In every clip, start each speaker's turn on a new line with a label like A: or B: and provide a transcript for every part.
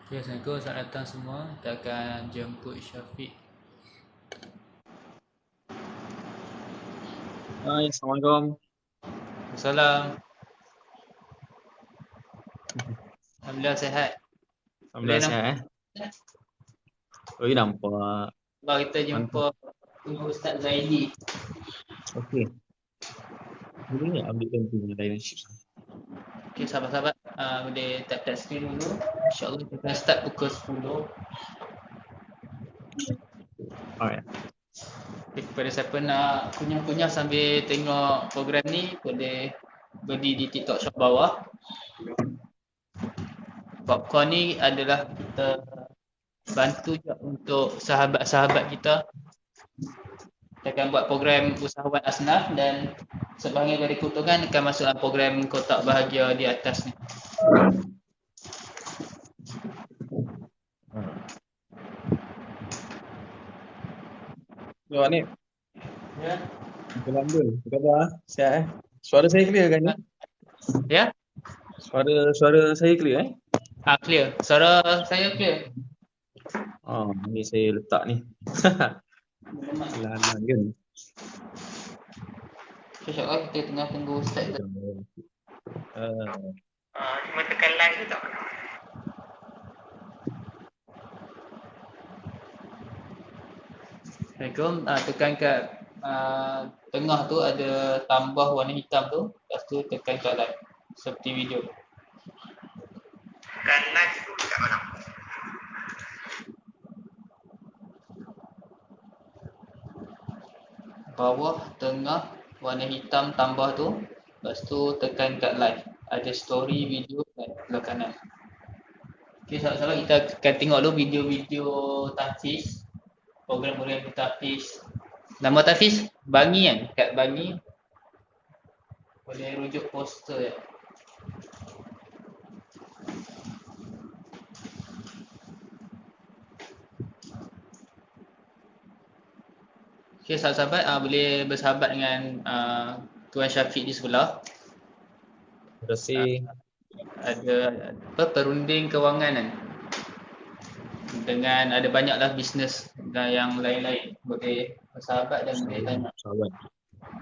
A: Okay, Assalamualaikum, selamat datang semua. Kita akan jemput Syafiq.
B: Hai, Assalamualaikum.
A: Assalamualaikum. Alhamdulillah sihat. Boleh
B: Alhamdulillah
A: nampak?
B: sihat. Oh, nampak.
A: Baru kita jumpa
B: Mantap.
A: Ustaz Zaidi.
B: Okey. Boleh ni ambilkan tu lain sheet.
A: Okay, sahabat-sahabat, boleh tap-tap screen dulu. InsyaAllah kita akan start pukul 10.
B: Alright.
A: Okay, kepada siapa nak kunyah-kunyah sambil tengok program ni, boleh beli di TikTok shop bawah. Popcorn ni adalah kita bantu je untuk sahabat-sahabat kita. Kita akan buat program usahawan asnaf dan sebahagian dari keuntungan akan masuk dalam program kotak bahagia di atas ni.
B: So, ni.
A: Ya.
B: Alhamdulillah. Apa khabar? Sihat Suara saya clear kan ni?
A: Ya?
B: Suara saya clear
A: Clear. Suara saya clear.
B: Ni saya letak ni. Lahan kan.
A: InsyaAllah kita tengah tunggu Ustaz. Cuma tekan live tu tak? Assalamualaikum. Tekan kat tengah tu ada tambah warna hitam tu. Lepas tu tekan kat live. Seperti video. Tekan live tu kat mana? Bawah, tengah, warna hitam tambah tu. Lepas tu tekan kat live. Ada story, video kat sebelah kanan. Okay, sahabat-sahabat, kita akan tengok dulu video-video Tafiz. Program-program Tafiz. Nama Tafiz? Bangi kan? Kat Bangi. Boleh rujuk poster ya. Okay, sahabat-sahabat boleh bersahabat dengan Tuan Syafiq di sebelah.
B: Terima kasih.
A: Ada perunding kewangan kan? Dengan ada banyaklah bisnes dan yang lain-lain. Boleh bersahabat dan boleh tanya.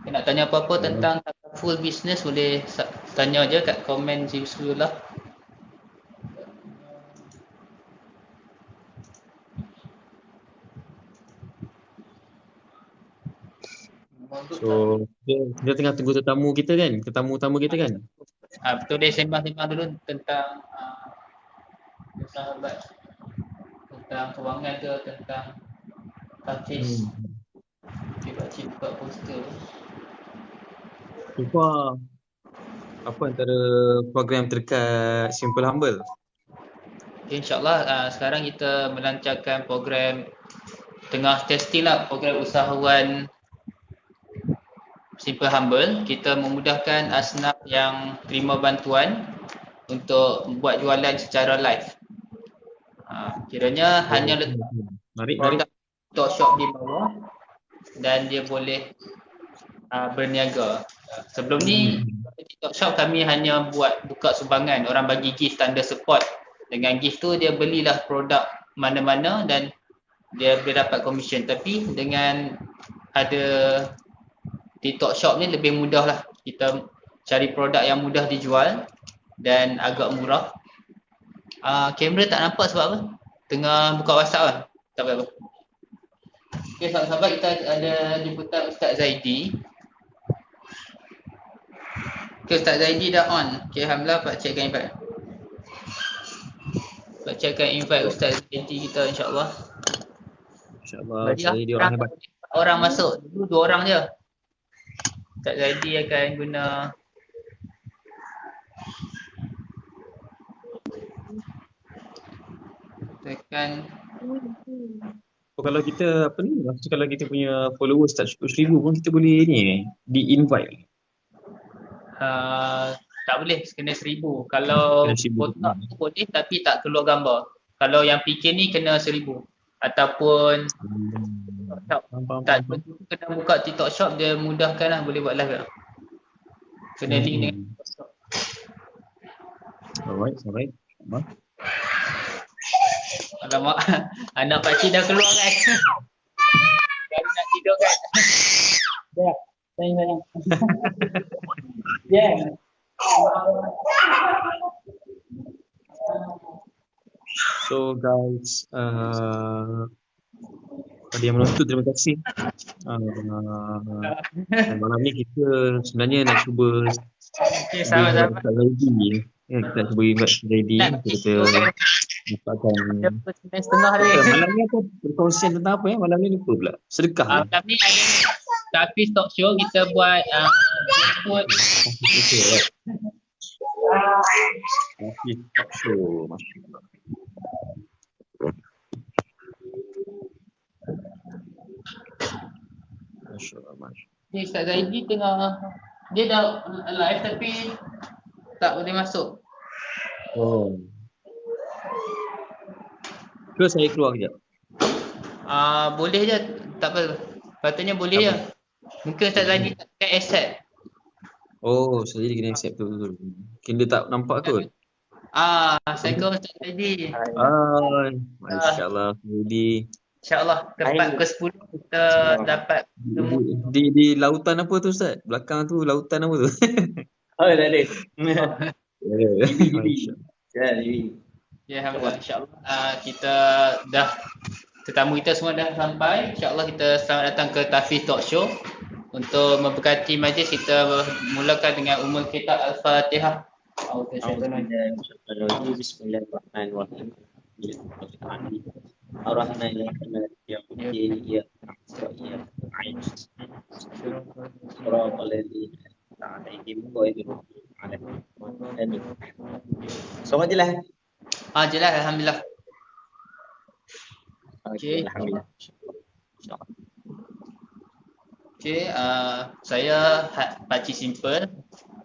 A: Nak tanya apa-apa tentang full business boleh tanya je kat komen di sebelah.
B: So, kita tengah tunggu tetamu kita kan? Tetamu-tetamu kita kan?
A: Betul dia sembang-sembang dulu tentang sahabat, tentang kewangan ke, tentang Tafiz. Dia pakcik buka poster.
B: Lupa apa antara program terdekat Simple Humble?
A: Okay, InsyaAllah sekarang kita melancarkan program tengah testing lah, program usahawan Simple Humble. Kita memudahkan asnaf yang terima bantuan untuk buat jualan secara live. Kiranya hanya letak produk TikTok Shop di bawah dan dia boleh berniaga. Sebelum ni TikTok Shop kami hanya buat buka sumbangan, orang bagi gift tanda support. Dengan gift tu dia belilah produk mana-mana dan dia boleh dapat commission. Tapi dengan ada TikTok Shop ni lebih mudah lah. Kita cari produk yang mudah dijual dan agak murah. Kamera tak nampak sebab apa? Tengah buka WhatsApp lah. Tak apa-apa. Okay, sahabat-sahabat, kita ada jemputan Ustaz Zaidi. Okay, Ustaz Zaidi dah on. Okay, Alhamdulillah pakcikkan invite. Pakcikkan invite Ustaz Zaidi kita insyaAllah.
B: InsyaAllah, Zaidi orang hebat.
A: Orang masuk, dulu 2 orang je. Ustaz Zaidi akan guna tekan.
B: Kalau kita apa ni, kalau kita punya followers tak cukup 1000 pun kita boleh ni di-invite.
A: Tak boleh, kena 1000. Kalau kotak tu boleh tapi tak keluar gambar. Kalau yang fikir ni kena 1000. Ataupun tak kena buka TikTok Shop, dia mudahkan lah, boleh buat live lah. Kena link dengan TikTok Shop.
B: Alright.
A: Alamak, anak pakcik dah keluar kan. Baru nak tidur kan. Dah, sayang. Yeah.
B: So guys, pada yang menonton terima kasih. Malam ni kita sebenarnya nak cuba
A: Okay, sahabat-sahabat.
B: Ustaz Zaidi. Ya, kita nak cuba invite Ustaz Zaidi. Kita dapatkan
A: Setengah dia.
B: malam ni apa perkongsian tentang apa ya? Malam ni lupa pula. Sedekah.
A: Malam ni ada Tafiz Talk Show, kita buat food.
B: Tafiz Talk Show. Masya-Allah. Masya-Allah.
A: Ni Ustaz Zaidi tengah, dia dah live tapi tak boleh masuk.
B: Oh. Ke saya keluar kejap?
A: Boleh je, tak apa. Patutnya boleh je. Mungkin Ustaz Zaidi tak akan accept.
B: Oh, saya jadi kena accept betul. Mungkin dia tak nampak kot.
A: Assalamualaikum Ustaz Zaidi.
B: Hai. Masya-Allah, Zaidi.
A: InsyaAllah tempat ke-10 kita dapat
B: di lautan apa tu Ustaz? Belakang tu lautan apa tu?
C: Oh, tak ada.
A: Ya, alhamdulillah. InsyaAllah kita dah, tetamu kita semua dah sampai. InsyaAllah kita selamat datang ke Tafiz Talk Show. Untuk memberkati majlis, kita mulakan dengan Ummul Kitab Al-Fatihah.
C: Bismillahirrahmanirrahim. Ar-Rahmanir-Rahim. Ya Sama je lah.
A: Jelas, alhamdulillah. Okey.
C: Alhamdulillah.
A: Okey, saya Pakcik Simple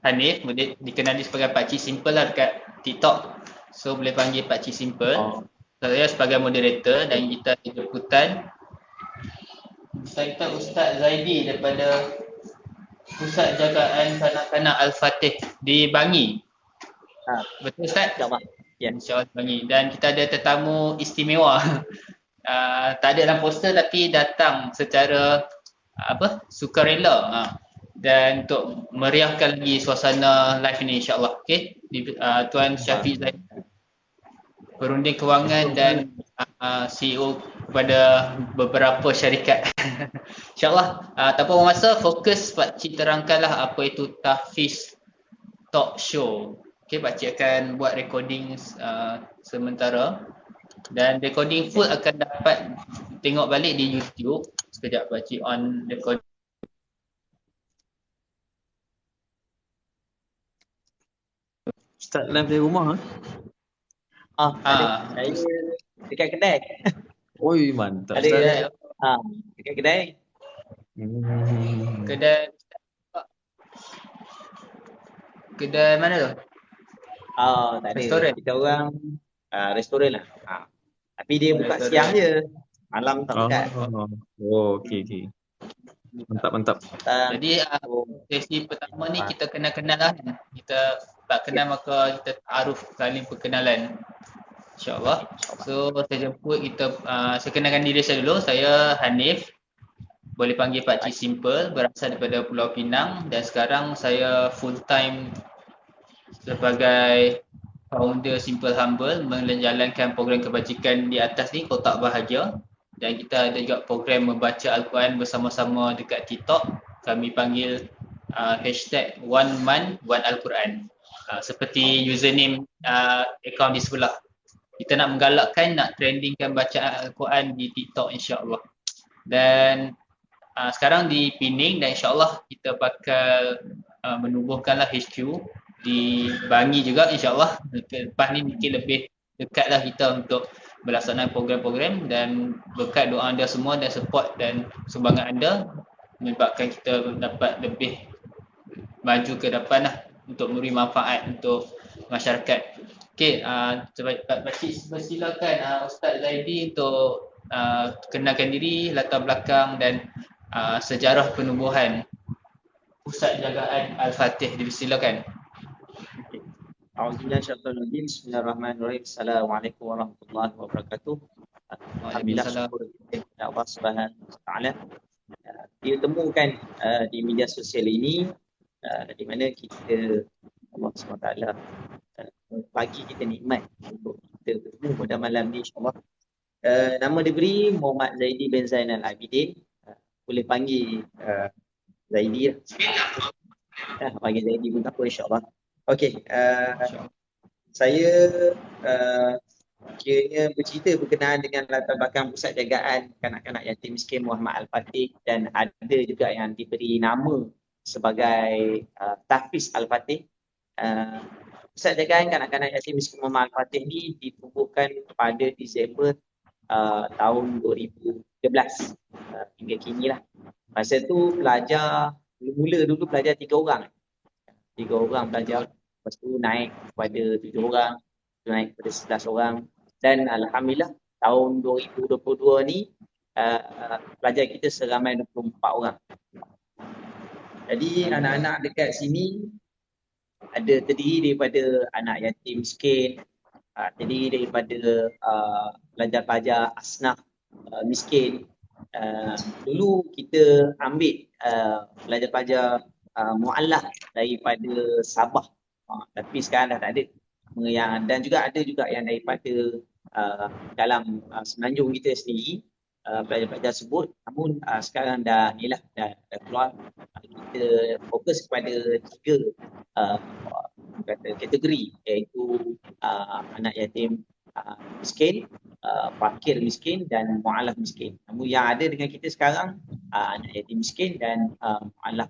A: Hanif, dikenali sebagai Pakcik Simple lah dekat TikTok. So boleh panggil Pakcik Simple. Saya sebagai moderator dan kita ada jemputan Ustaz Zaidi daripada Pusat Jagaan Kanak-Kanak Al-Fatih di Bangi. Betul Ustaz?
C: InsyaAllah. Ya.
A: InsyaAllah Bangi. Dan kita ada tetamu istimewa. Tak ada dalam poster tapi datang secara sukarela. Dan untuk meriahkan lagi suasana live ini insyaAllah. Okey, Tuan Syafiq Zaidi, Perunding Kewangan dan CEO kepada beberapa syarikat. InsyaAllah, tanpa masa, fokus Pakcik terangkanlah apa itu Tafiz Talk Show. Okay, Pakcik akan buat recording sementara. Dan recording full akan dapat tengok balik di YouTube. Sekejap Pakcik on recording.
B: Start live dari rumah
C: Saya dekat kedai.
B: Oi, mantap.
C: Ada dekat kedai.
A: Kedai mana tu?
C: Tak ada.
A: Restoran.
C: Kita orang restoran lah. Tapi dia buka siang je. Malam tak buka.
B: Okey. Mantap.
A: Jadi sesi pertama ni kita kenal-kenal lah. Kita tak kenal maka kita ta'aruf, saling perkenalan. InsyaAllah. So saya jemput kita, saya kenalkan diri saya dulu. Saya Hanif, boleh panggil Pakcik Simple, berasal daripada Pulau Pinang. Dan sekarang saya full time sebagai founder Simple Humble, menjalankan program kebajikan di atas ni, Kotak Bahagia. Dan kita ada juga program membaca Al-Quran bersama-sama dekat TikTok. Kami panggil hashtag One Month One Al-Quran. Seperti username akaun di sebelah. Kita nak menggalakkan, nak trendingkan bacaan Al-Quran di TikTok insyaAllah. Dan sekarang di Pening dan insyaAllah kita bakal menubuhkanlah HQ di Bangi juga insyaAllah. Lepas ni mungkin lebih dekatlah kita untuk melaksanakan program-program, dan berkat doa anda semua dan support dan sumbangan anda menyebabkan kita dapat lebih maju ke depan lah untuk memberi manfaat untuk masyarakat. Okey, Pakcik persilakan Ustaz Zaidi untuk kenalkan diri, latar belakang dan sejarah penubuhan Pusat Jagaan Al-Fatih. Dipersilakan.
C: A'udzubillahi. Bismillahirrahmanirrahim. Assalamualaikum warahmatullahi wabarakatuh. Alhamdulillah,
A: Waalaikumsalam.
C: syukur kepada Allah Subhanahu wa taala. Kita temukan di media sosial ini di mana kita Allah Subhanahu wa taala bagi kita nikmat untuk kita bertemu pada malam ni, insya-Allah. Nama diberi Muhammad Zaidi bin Zainal Abidin. Boleh panggil Zaidi lah. Panggil Zaidi pun tak apa, insya-Allah. Okey, saya kiranya bercerita berkenaan dengan latar belakang pusat jagaan kanak-kanak yatim miskin Muhammad Al-Fatih, dan ada juga yang diberi nama sebagai Tahfiz Al-Fatih. Pusat jagaan kanak-kanak yatim miskin Muhammad Al-Fatih ni ditubuhkan pada Disember tahun 2013 hingga kini lah. Masa tu pelajar, mula dulu pelajar 3 orang. 3 orang pelajar. Lepas tu naik kepada 7 orang, naik kepada 11 orang, dan alhamdulillah tahun 2022 ni pelajar kita seramai 24 orang. Jadi anak-anak dekat sini ada terdiri daripada anak yatim miskin, terdiri daripada pelajar-pelajar asnaf miskin. Dulu kita ambil pelajar-pelajar mu'allaf daripada Sabah, tapi sekarang dah tak ada. Dan juga ada juga yang daripada dalam semenanjung kita sendiri, pelajar-pelajar tersebut. Namun sekarang dah keluar. Kita fokus kepada 3 kategori, iaitu anak yatim miskin, fakir miskin, dan mu'alaf miskin. Namun yang ada dengan kita sekarang anak yatim miskin dan mu'alaf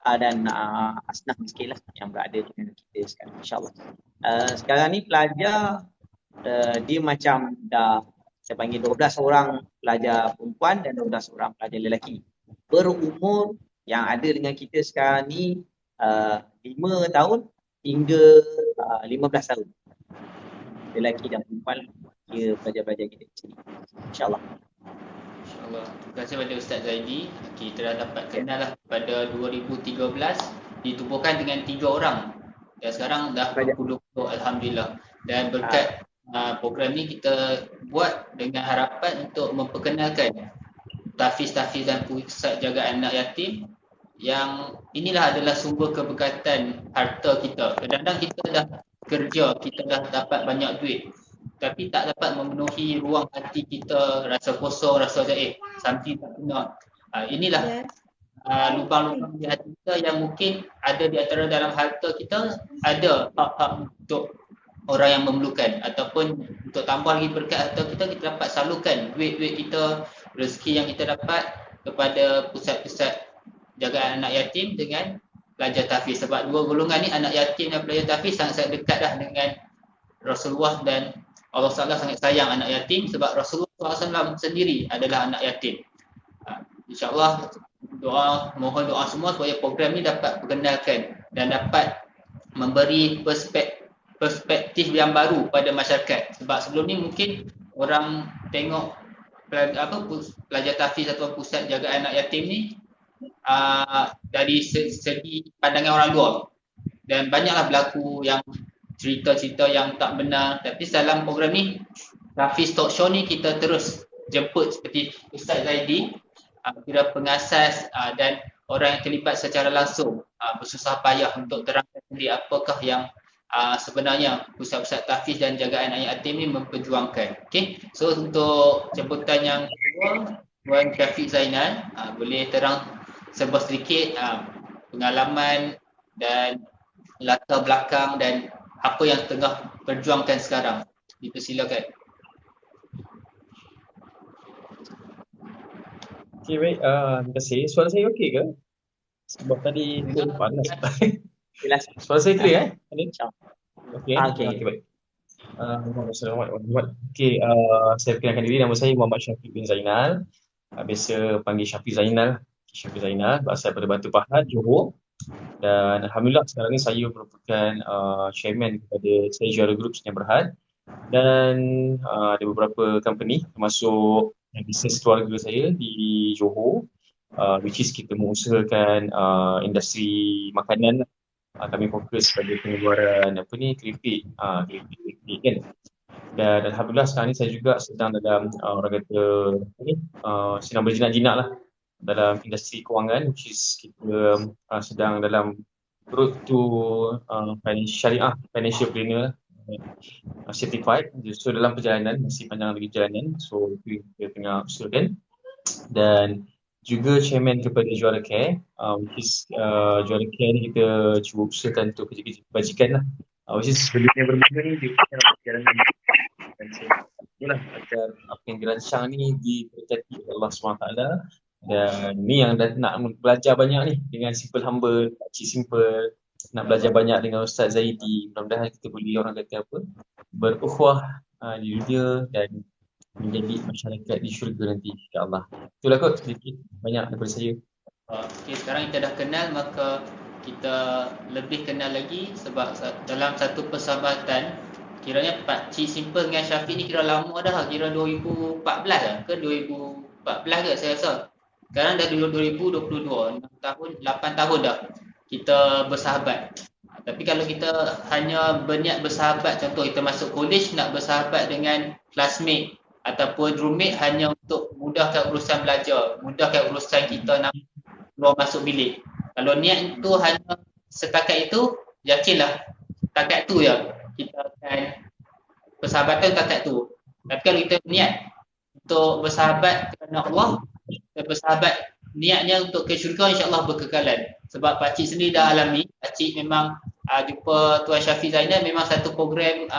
C: dan asnaf miskin lah yang berada dengan kita sekarang, insyaAllah. Sekarang ni pelajar dia macam dah, saya panggil 12 orang pelajar perempuan dan 12 orang pelajar lelaki. Berumur yang ada dengan kita sekarang ni 5 tahun hingga 15 tahun. Lelaki dan perempuan, dia pelajar-pelajar kita di sini, insyaAllah.
A: InsyaAllah. Terima kasih kepada Ustaz Zaidi. Kita dah dapat kenal lah pada 2013, ditubuhkan dengan 3 orang. Dan sekarang dah 20, alhamdulillah. Dan berkat program ni kita buat dengan harapan untuk memperkenalkan tahfiz-tahfiz dan pusat jagaan anak yatim, yang inilah adalah sumber keberkatan harta kita. Kadang-kadang kita dah kerja, kita dah dapat banyak duit, tapi tak dapat memenuhi ruang hati kita, rasa kosong, rasa something tak kena. Inilah lubang-lubang di hati kita yang mungkin ada di antara dalam harta kita, ada hak-hak untuk orang yang memerlukan, ataupun untuk tambah lagi berkat harta kita, kita dapat salurkan duit-duit kita, rezeki yang kita dapat kepada pusat-pusat jagaan anak yatim dengan pelajar tahfiz. Sebab 2 golongan ni, anak yatim dan pelajar tahfiz, sangat-sangat dekat dah dengan Rasulullah, dan Allah SWT sangat sayang anak yatim sebab Rasulullah SAW sendiri adalah anak yatim. InsyaAllah mohon doa semua supaya program ni dapat perkenalkan dan dapat memberi perspektif yang baru pada masyarakat. Sebab sebelum ni mungkin orang tengok pelajar tahfiz atau pusat jagaan anak yatim ni dari segi pandangan orang luar, dan banyaklah berlaku yang cerita-cerita yang tak benar. Tapi dalam program ni, Tahfiz Talk Show ni, kita terus jemput seperti Ustaz Zaidi, kira pengasas dan orang yang terlibat secara langsung, bersusah payah untuk terangkan sendiri apakah yang sebenarnya pusat-pusat tahfiz dan jagaan anak yatim ni memperjuangkan. Okay? So untuk jemputan yang kedua, Puan Syafiq Zainal, boleh terang serba sedikit pengalaman dan latar belakang dan apa yang tengah perjuangkan sekarang. Dipersilakan.
B: Okey, baik. Terima kasih. Suara saya okey ke? Sebab tadi pun panas.
C: Jelas.
B: Suara saya clear Okey.
C: Okey.
B: Okey, baik. Assalamualaikum. Okey, saya perkenalkan diri. Nama saya Muhammad Syafiq bin Zainal. Biasa panggil Syafiq Zainal. Syafiq Zainal, berasal daripada Batu Pahat, Johor. Dan alhamdulillah sekarang ni saya merupakan chairman kepada Juara Group Sdn Bhd, dan ada beberapa company termasuk bisnes keluarga saya di Johor, which is kita mengusahakan industri makanan kami fokus pada pengeluaran keripik kan. Dan alhamdulillah sekarang ni saya juga sedang dalam orang kata sedang berjinak-jinak lah dalam industri kewangan, which is kita sedang dalam road to financial planner certified. So dalam perjalanan, masih panjang lagi perjalanan, so kita tengah usulkan. Dan juga chairman kepada Juara Care, which is Juara Care ni kita cuba usahakan untuk kerja-kerja kebajikan lah, which is sebelumnya berbeza ni dia dalam perjalanan. Dan saya itulah agar apa yang dirancang ni diberkati oleh Allah SWT. Dan ni yang nak belajar banyak ni dengan simple humble, pakcik simple, nak belajar banyak dengan Ustaz Zaidi. Mudah-mudahan kita boleh orang kata apa, berukhuwah di dunia dan menjadi masyarakat di syurga nanti, insyaAllah. Itulah kot sedikit banyak daripada saya.
A: Okey, sekarang kita dah kenal, maka kita lebih kenal lagi sebab dalam satu persahabatan, kiranya Pakcik Simple dengan Syafiq ni kira lama dah, kira 2014 lah ke 2014 ke saya rasa. Sekarang dah 2022, 6 tahun, 8 tahun dah kita bersahabat. Tapi kalau kita hanya berniat bersahabat, contoh kita masuk college nak bersahabat dengan classmate ataupun roommate hanya untuk mudahkan urusan belajar, mudahkan urusan kita nak keluar masuk bilik. Kalau niat itu hanya setakat itu, yakinlah setakat tu ya kita akan persahabatan setakat tu. Tapi kalau kita niat untuk bersahabat kerana Allah, dan bersahabat niatnya untuk ke syurga, insya-Allah berkekalan. Sebab pakcik sendiri dah alami, pakcik memang jumpa Tuan Syafiq Zainal memang satu program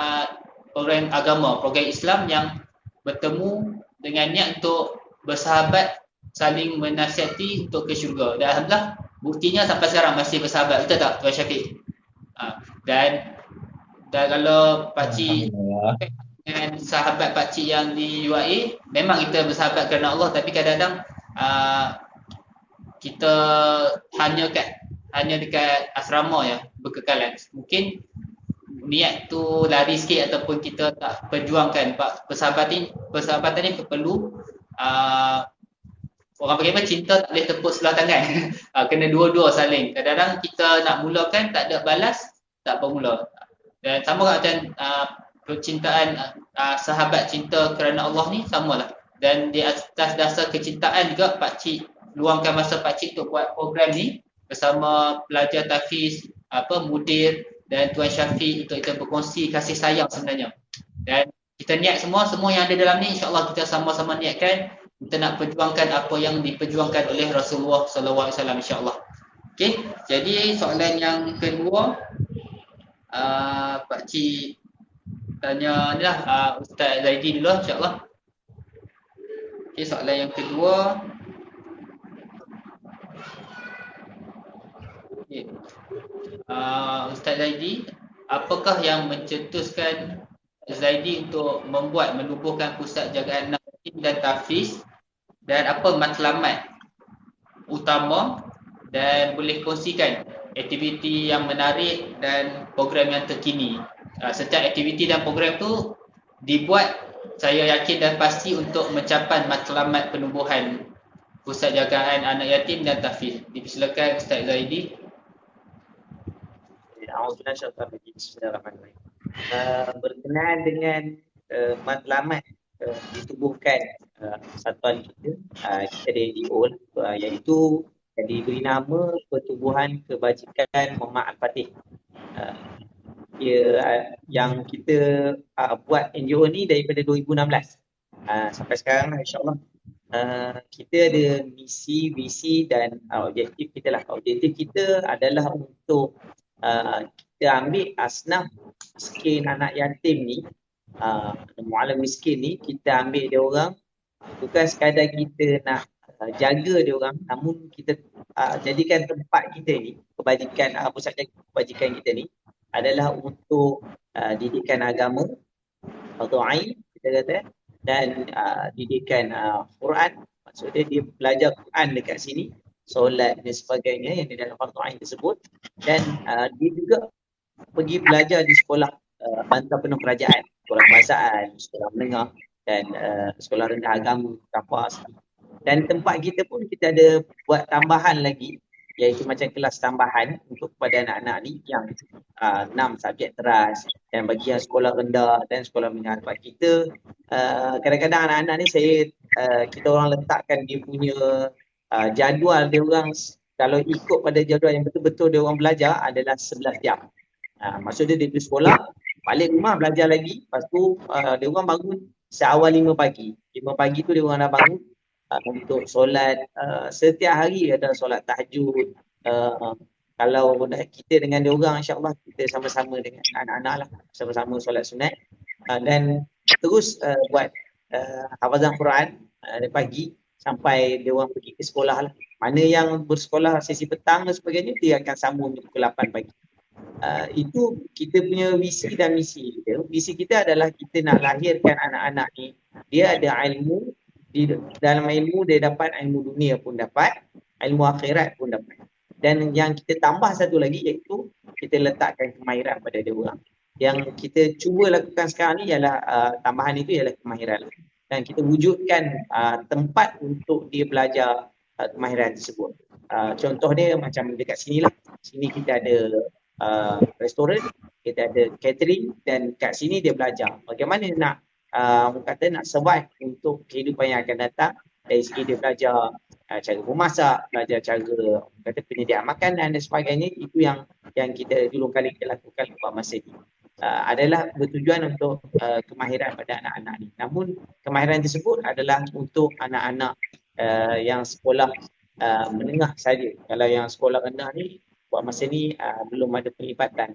A: agama, program Islam yang bertemu dengan niat untuk bersahabat, saling menasihati untuk ke syurga. Dan alhamdulillah buktinya sampai sekarang masih bersahabat, betul tak Tuan Syafiq? Dan kalau pakcik dengan sahabat pakcik yang di UAE, memang kita bersahabat kerana Allah, tapi kadang-kadang kita hanya dekat asrama ya berkekalan. Mungkin niat tu lari sikit ataupun kita tak perjuangkan. Persahabatan ni perlu orang panggil apa, cinta tak boleh tepuk sebelah tangan. Kena dua-dua saling. Kadang-kadang kita nak mulakan tak ada balas, tak bermula. Dan sama macam percintaan sahabat cinta kerana Allah ni samalah. Dan di atas dasar kecintaan juga pakcik luangkan masa pakcik untuk buat program ni bersama pelajar tahfiz, mudir dan Tuan Syafiq untuk kita berkongsi kasih sayang sebenarnya. Dan kita niat semua yang ada dalam ni, insya-Allah kita sama-sama niatkan kita nak perjuangkan apa yang diperjuangkan oleh Rasulullah sallallahu alaihi wasallam, insya-Allah. Okey, jadi soalan yang kedua, pakcik tanya ni lah, Ustaz Zaidi dulu, insya-Allah. Okey, soalan yang kedua. Okay. Ustaz Zaidi, apakah yang mencetuskan Zaidi untuk menubuhkan pusat jagaan anak yatim dan tahfiz, dan apa matlamat utama, dan boleh kongsikan aktiviti yang menarik dan program yang terkini. Setiap aktiviti dan program tu dibuat, saya yakin dan pasti untuk mencapai matlamat penubuhan pusat jagaan anak yatim dan tahfiz. Dipersilakan Ustaz Zaidi.
C: Bismillahirrahmanirrahim. Berkenaan dengan matlamat ditubuhkan satuan kita, kita DDO, iaitu diberi nama Pertubuhan Kebajikan Muhammad Al-Fatih. Yang kita buat NGO ni daripada 2016 sampai sekarang, insyaAllah. Kita ada misi, visi dan objektif kita lah. Objektif kita adalah untuk kita ambil asnaf miskin anak yatim ni, mu'alam miskin ni, kita ambil dia orang, bukan sekadar kita nak jaga dia orang, namun kita jadikan tempat kita ni, kebajikan, pusat kebajikan kita ni adalah untuk didikan agama, atau ain kita kata, dan didikan Quran. Maksudnya dia belajar Quran dekat sini, solat dan sebagainya yang di dalam fardu ain tersebut, dan dia juga pergi belajar di sekolah bantuan penuh kerajaan, sekolah kebangsaan, sekolah menengah dan sekolah rendah agama, kapas. Dan tempat kita pun kita ada buat tambahan lagi, iaitu macam kelas tambahan untuk kepada anak-anak ni yang 6 subjek teras, dan bagi yang sekolah rendah dan sekolah menengah. Sebab kita kadang-kadang anak-anak ni kita orang letakkan dia punya jadual dia orang, kalau ikut pada jadual yang betul-betul dia orang belajar adalah 11 jam. Maksudnya dia pergi sekolah, balik rumah belajar lagi, lepas tu dia orang bangun seawal 5 pagi. 5 pagi tu dia orang dah bangun untuk solat. Setiap hari ada solat tahajud. Kalau kita dengan dia orang, insya-Allah kita sama-sama dengan anak-anak lah, sama-sama solat sunat, dan terus buat hafazan Quran dari pagi sampai dia orang pergi ke sekolah lah. Mana yang bersekolah sesi petang dan sebagainya, dia akan sambung pukul 8 pagi. Itu kita punya visi dan misi kita. Visi kita adalah kita nak lahirkan anak-anak ni, dia ada ilmu, dalam ilmu dia dapat ilmu dunia pun dapat, ilmu akhirat pun dapat. Dan yang kita tambah satu lagi iaitu kita letakkan kemahiran pada dia orang. Yang kita cuba lakukan sekarang ni ialah tambahan itu ialah kemahiran lah. Dan kita wujudkan tempat untuk dia belajar kemahiran tersebut. Contoh dia macam dekat sini lah. Sini kita ada restoran, kita ada catering, dan kat sini dia belajar bagaimana nak nak survive untuk kehidupan yang akan datang. Dari segi dia belajar cara memasak, belajar cara penyediaan makanan dan sebagainya. Itu yang kita dulu kali kita lakukan buat masa ni. Adalah bertujuan untuk kemahiran pada anak-anak ni. Namun kemahiran tersebut adalah untuk anak-anak yang sekolah menengah saja. Kalau yang sekolah rendah ni buat masa ni belum ada pelibatan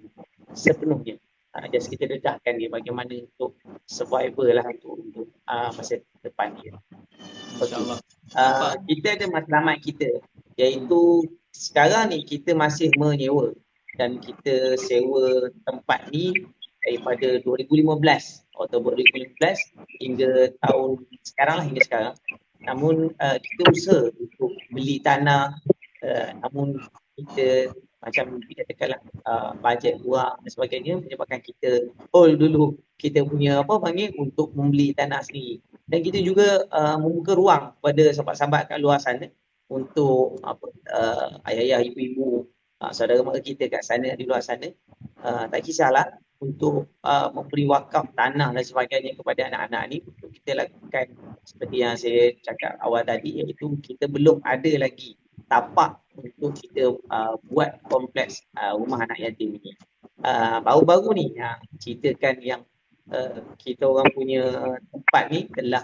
C: sepenuhnya. Just kita dedahkan dia bagaimana untuk survival lah untuk masa depan dia.
A: InsyaAllah.
C: Kita ada matlamat kita, iaitu sekarang ni kita masih menyewa, dan kita sewa tempat ni daripada 2015, Oktober 2015 hingga tahun sekarang lah, hingga sekarang. Namun kita usaha untuk beli tanah, namun kita macam kita katakanlah bajet wang dan sebagainya menyebabkan kita hold dulu kita punya untuk membeli tanah sendiri. Dan kita juga membuka ruang kepada sahabat-sahabat kat luar sana untuk ayah-ayah, ibu-ibu, saudara mara kita kat sana, di luar sana, tak kisahlah, untuk memberi wakaf tanah dan sebagainya kepada anak-anak ni untuk kita lakukan seperti yang saya cakap awal tadi, iaitu kita belum ada lagi tapak untuk kita buat kompleks rumah anak yatim ini. Baru-baru ni ceritakan yang kita orang punya tempat ni telah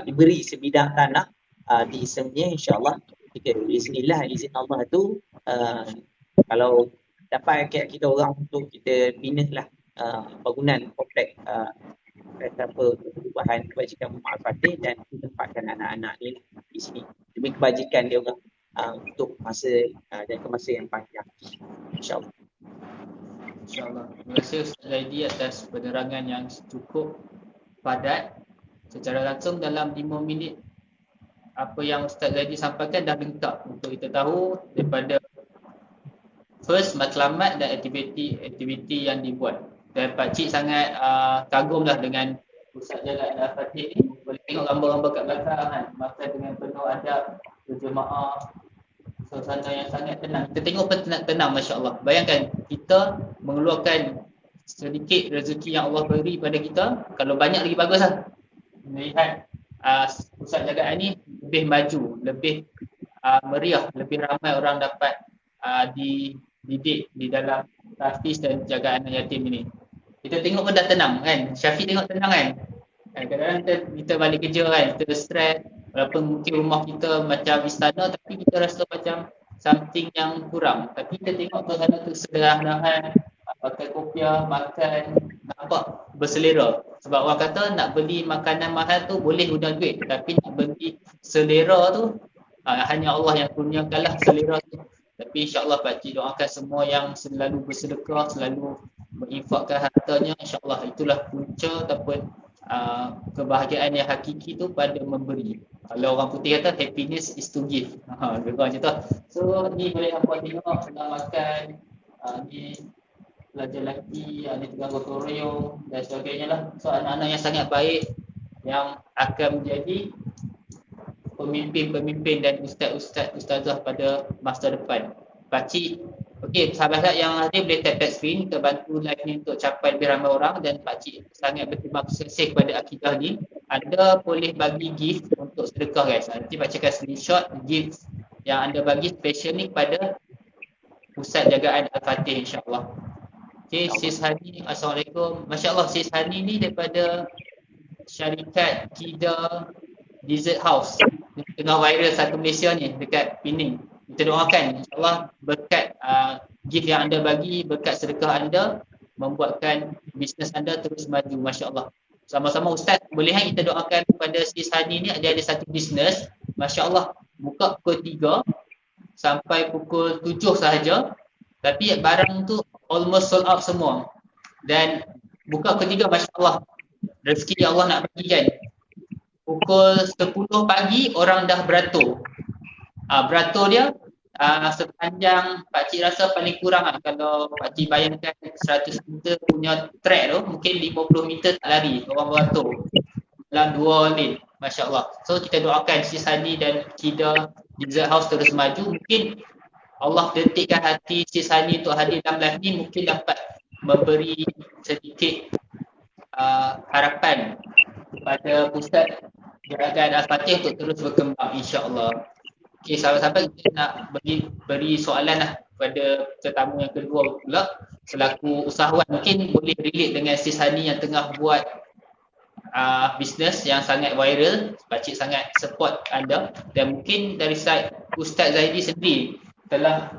C: diberi sebidang tanah di Semnya, insya-Allah. Bismillah, izin Allah tu kalau dapat kita orang untuk kita bina lah bangunan kompleks perubahan kebajikan Muhammad Fatih, dan tempatkan anak-anak ni di sini demi kebajikan dia orang untuk masa dan masa yang panjang, insya-Allah.
A: InsyaAllah. Terima kasih Ustaz Zaidi atas penerangan yang cukup padat. Secara langsung dalam 5 minit apa yang Ustaz Zaidi sampaikan dah lengkap untuk kita tahu daripada first matlamat dan aktiviti yang dibuat. Dan Pakcik sangat kagumlah dengan Ustaz Jalal Al-Fatih ni. Boleh tengok gambar-gambar kat belakang kan, makan dengan penuh adab, berjemaah, suasana yang sangat tenang. Kita tengok pun tenang, Masya Allah. Bayangkan kita mengeluarkan sedikit rezeki yang Allah beri pada kita. Kalau banyak lagi bagus lah. Melihat pusat jagaan ni lebih maju, lebih meriah, lebih ramai orang dapat dididik di dalam tahfiz dan jagaan anak yatim ini. Kita tengok pun dah tenang kan. Syafiq tengok tenang kan. Kadang-kadang kita balik kerja kan, kita stres. Walaupun mungkin rumah kita macam istana, tapi kita rasa macam something yang kurang. Tapi kita tengok ke sana tu sederhana, pakai kopiah, makan, nampak berselera. Sebab orang kata nak beli makanan mahal tu boleh guna duit, tapi nak beli selera tu hanya Allah yang kurniakanlah selera tu. Tapi insya-Allah Pakcik doakan semua yang selalu bersedekah, selalu menginfakkan hartanya, insya-Allah itulah punca ataupun kebahagiaan yang hakiki tu pada memberi. Kalau orang putih kata happiness is to give. Lebih kurang macam tu. So ni boleh hampa tengok sedang makan, ni pelajar lelaki, ni tengah gotong royong dan sebagainya lah. So anak-anak yang sangat baik yang akan menjadi pemimpin-pemimpin dan ustazah pada masa depan. Pakcik, okey, sahabat-sahabat yang hadir boleh tap screen, kita bantu live ni untuk capai lebih ramai orang, dan pakcik sangat berterima kasih kepada Akidah ni. Anda boleh bagi gift untuk sedekah guys. Nanti pakcik akan screenshot gift yang anda bagi special ni kepada Ustaz Jagaan Al-Fatih, insyaAllah. Okay, Sis Hani, Assalamualaikum. Masya Allah, Sis Hani ni daripada syarikat Kida Dessert House. Tengah viral satu Malaysia ni dekat Pening. Kita doakan insyaAllah berkat gift yang anda bagi, berkat sedekah anda, membuatkan bisnes anda terus maju. Masya Allah. Sama-sama Ustaz, boleh kita doakan kepada Sis Hani ni, dia ada satu bisnes. Masya Allah, buka pukul 3 sampai pukul 7 sahaja. Tapi barang tu almost sold out semua. Dan buka pukul 3, Masya Allah, rezeki Allah nak bagi kan. Pukul 10 pagi orang dah beratur. Beratur dia sepanjang pakcik rasa paling kurang kalau pakcik bayangkan 100 meter punya track tu, mungkin 50 meter tak lari orang beratur dalam 2 lane. Masya Allah. So kita doakan Sis Hani dan Kida Dessert House terus maju. Mungkin Allah detikkan hati Sis Hani untuk hadir dalam live ni, mungkin dapat memberi sedikit harapan kepada Ustaz Jagaan Al-Fatih untuk terus berkembang, insya-Allah. Okey, sahabat-sahabat, kita nak beri soalan lah kepada tetamu yang kedua pula, selaku usahawan. Mungkin boleh relate dengan Sis Hani yang tengah buat bisnes yang sangat viral. Pakcik sangat support anda, dan mungkin dari side Ustaz Zaidi sendiri telah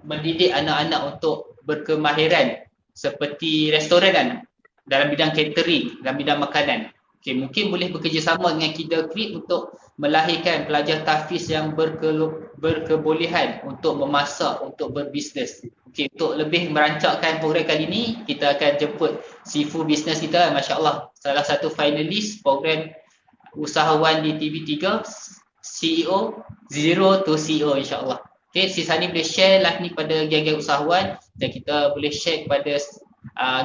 A: mendidik anak-anak untuk berkemahiran seperti restoran dalam bidang catering, dalam bidang makanan. Okay, mungkin boleh bekerjasama dengan Kida Creek untuk melahirkan pelajar tahfiz yang berkebolehan untuk memasak, untuk berbisnes. Okay, untuk lebih merancangkan program kali ini, kita akan jemput Sifu bisnes kita, Masya Allah, salah satu finalis program usahawan di TV3, CEO, Zero to CEO, insya Allah. Okay, Sis Hani boleh share live ni pada geng-geng usahawan, dan kita boleh share kepada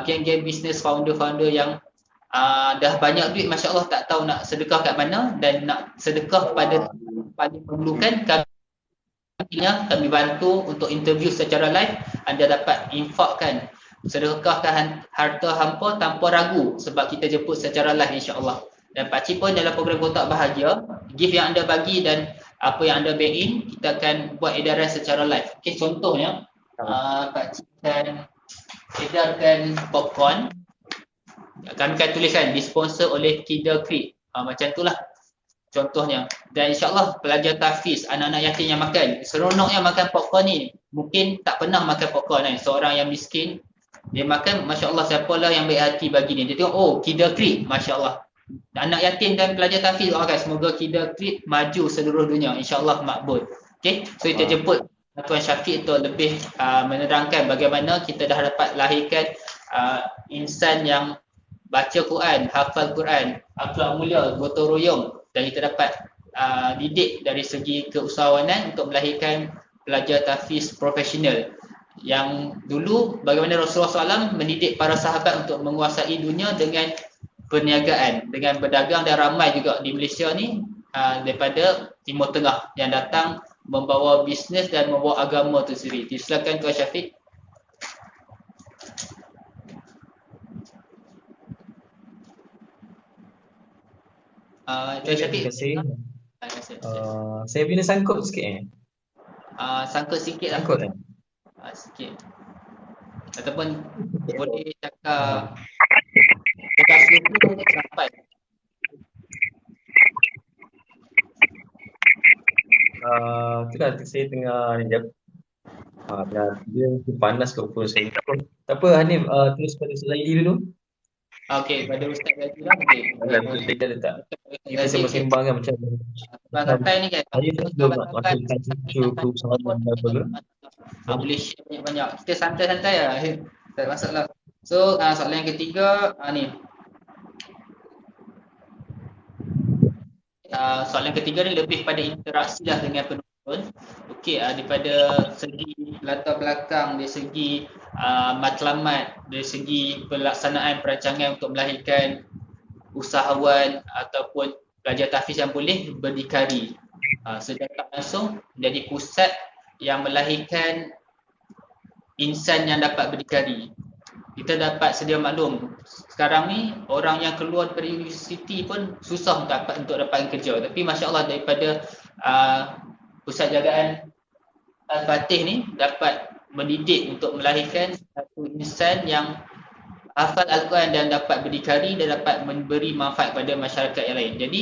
A: geng-geng bisnes founder-founder yang dah banyak duit, Masya Allah, tak tahu nak sedekah kat mana, dan nak sedekah pada paling memerlukan. Kami bantu untuk interview secara live. Anda dapat infakkan, sedekahkan harta hampa tanpa ragu, sebab kita jemput secara live, insya-Allah. Dan pakcik pun dalam program Kotak Bahagia, gift yang anda bagi dan apa yang anda bank in, kita akan buat edaran secara live. Okey, contohnya pakcik akan edarkan popcorn. Kami akan tuliskan disponsor oleh Kida Creek. Macam itulah contohnya. Dan insyaAllah pelajar tahfiz, anak-anak yatim yang makan, seronoknya makan popcorn ni. Mungkin tak pernah makan popcorn kan. Seorang yang miskin, dia makan, Masya Allah, siapalah yang baik hati bagi ni. Dia tengok, oh, Kida Creek, Masya Allah. Anak yatim dan pelajar tahfiz, semoga Kida Creek maju seluruh dunia. InsyaAllah makbul. Okay, so kita jemput Tuan Syafiq untuk lebih menerangkan bagaimana kita dah dapat lahirkan insan yang baca Quran, hafal Quran, akhlak mulia, gotong royong, dan kita dapat didik dari segi keusahawanan untuk melahirkan pelajar tahfiz profesional. Yang dulu bagaimana Rasulullah SAW mendidik para sahabat untuk menguasai dunia dengan perniagaan, dengan berdagang, dan ramai juga di Malaysia ni daripada Timur Tengah yang datang membawa bisnes dan membawa agama itu sendiri. Silakan Tuan Syafiq.
B: Terima kasih. Saya bina sangkut sikit
A: Sangkut sikit lah.
B: Sangkut
A: Sikit. Ataupun boleh cakap dekat situ sampai.
B: Itulah saya tengah ni jap. Dia panas ke phone saya. Tak apa Hanif, tulis pada slide dulu.
A: Okey, pada Ustaz Zaidi lah. Okey.
B: Kita letak. Kita sembang-sembang kan macam
A: santai ni kan.
B: saya belum nak masuk perusahaan apa.
A: Boleh share banyak-banyak. Kita santai-santai lah. Tak ada masalah. So, soalan yang ketiga ni. Soalan ketiga ni lebih pada interaksi lah dengan penonton. Okey, daripada segi latar belakang, dari segi matlamat, dari segi pelaksanaan perancangan untuk melahirkan usahawan ataupun pelajar tahfiz yang boleh berdikari. secara langsung menjadi pusat yang melahirkan insan yang dapat berdikari. Kita dapat sedia maklum, sekarang ni orang yang keluar dari universiti pun susah untuk dapat kerja. Tapi Masya Allah daripada pusat jagaan Al-Fatih ni dapat mendidik untuk melahirkan satu insan yang hafal Al-Quran dan dapat berdikari dan dapat memberi manfaat pada masyarakat yang lain. Jadi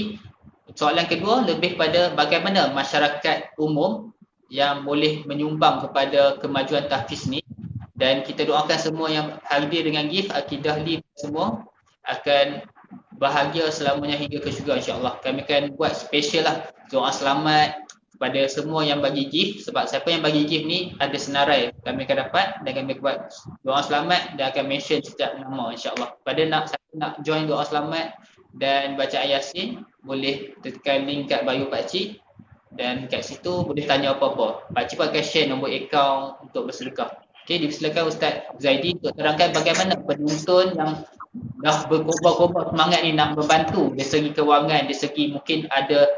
A: soalan kedua lebih pada bagaimana masyarakat umum yang boleh menyumbang kepada kemajuan tahfiz ni, dan kita doakan semua yang hadir dengan gift Akidah Live semua akan bahagia selamanya hingga ke syurga insya-Allah. Kami akan buat special lah doa selamat kepada semua yang bagi gift, sebab siapa yang bagi gift ni ada senarai kami akan dapat, dan kami buat doa selamat dan akan mention setiap nama insya-Allah. Pada siapa nak join doa selamat dan baca ayat Yasin, boleh tekan link kat bio pakcik dan kat situ boleh tanya apa-apa. Pakcik akan share nombor akaun untuk bersedekah. Okey, dipersilakan Ustaz Zaidi untuk terangkan bagaimana penonton yang dah berkobar-kobar semangat ni nak membantu dari segi kewangan, dari segi mungkin ada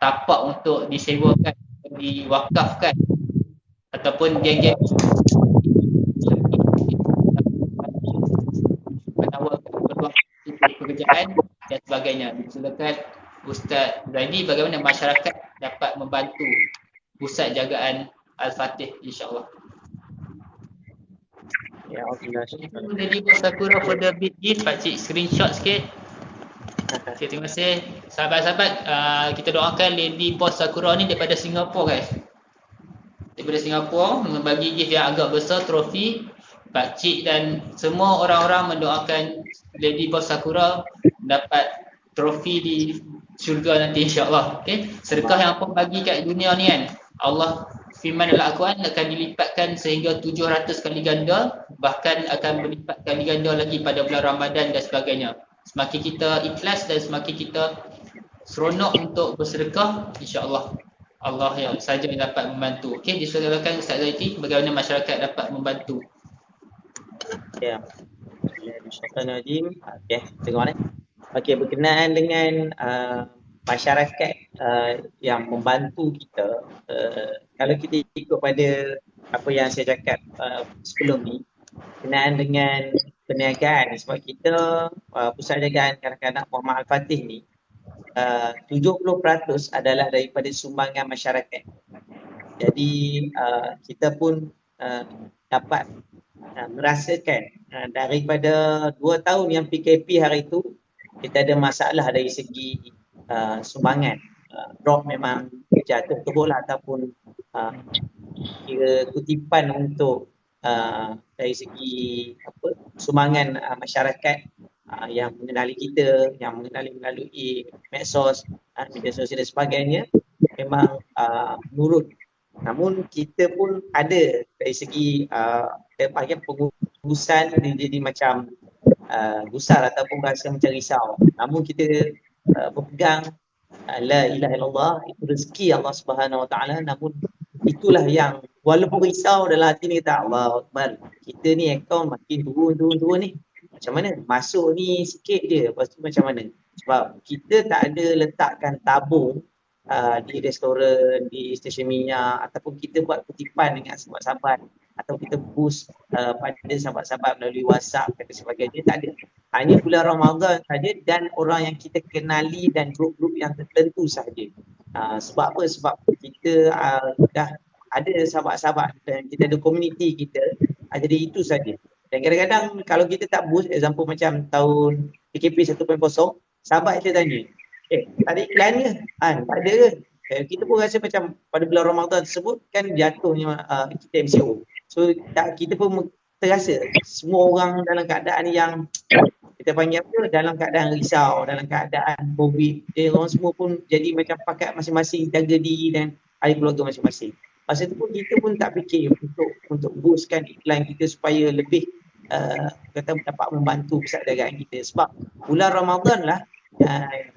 A: tapak untuk disewakan, diwakafkan ataupun geng-geng menawarkan peluang pekerjaan dan sebagainya. Silakan Ustaz Zaidi, bagaimana masyarakat dapat membantu pusat jagaan Al-Fatih insya-Allah.
C: Ya, alhamdulillah.
A: Jadi Sakura for the big gift, pakcik screenshot sikit. Okay, terima kasih sahabat-sahabat. Kita doakan Lady Boss Sakura ni daripada Singapura guys. Daripada Singapura membagi gift yang agak besar, trofi. Pakcik dan semua orang-orang mendoakan Lady Boss Sakura dapat trofi di syurga nanti insya-Allah. Okey. Sedekah yang apa bagi kat dunia ni kan, Allah firman dalam Al-Quran akan dilipatkan sehingga 700 kali ganda, bahkan akan berlipat kali ganda lagi pada bulan Ramadan dan sebagainya. Semakin kita ikhlas dan semakin kita seronok untuk bersedekah, insya-Allah Allah yang saja yang dapat membantu. Okey, disilakan Ustaz Zaidi bagaimana masyarakat dapat membantu.
C: Ya. Bismillahirrahmanirrahim. Okey, tengok ni. Okey, berkenaan dengan masyarakat yang membantu kita, kalau kita ikut pada apa yang saya cakap sebelum ni berkenaan dengan perniagaan, sebab kita pusat jagaan kanak-kanak Muhammad Al-Fatih ni 70% adalah daripada sumbangan masyarakat. Jadi kita pun dapat merasakan daripada 2 tahun yang PKP hari itu, kita ada masalah dari segi sumbangan. Drop memang jatuh turun lah, ataupun kira kutipan untuk dari segi sumbangan masyarakat yang mengenali kita, yang mengenali melalui medsos, media sosial dan sebagainya, memang menurun. Namun kita pun ada dari segi pengurusan jadi macam gusar ataupun rasa macam risau. Namun kita berpegang la ilaha illallah, itu rezeki Allah Subhanahu Wa Taala. Namun itulah yang walaupun risau dalam hati ni, kata Allah Akbar, kita ni akaun makin turun ni, macam mana masuk ni sikit je, lepas tu macam mana, sebab kita tak ada letakkan tabung di restoran, di stesen minyak, ataupun kita buat kutipan dengan sahabat-sahabat, atau kita boost pada sahabat-sahabat melalui WhatsApp dan sebagainya. Tak ada. Hanya bulan Ramadan saja dan orang yang kita kenali dan grup-grup yang tertentu sahaja. Sebab apa? Sebab kita dah ada sahabat-sahabat dan kita ada komuniti kita, jadi itu saja. Dan kadang-kadang kalau kita tak boost, example macam tahun PKP 1.0, sahabat kita tanya, tak ada iklannya? Tak ada ke? Kita pun rasa macam pada bulan Ramadan tersebut kan jatuhnya kita MCO. So kita pun terasa semua orang dalam keadaan yang kita panggil apa, dalam keadaan risau, dalam keadaan COVID. Orang semua pun jadi macam pakat masing-masing, jaga diri dan ahli keluarga masing-masing. Masa tu pun kita pun tak fikir untuk boostkan iklan kita supaya lebih kata dapat membantu pusat dagangan kita. Sebab bulan Ramadan lah,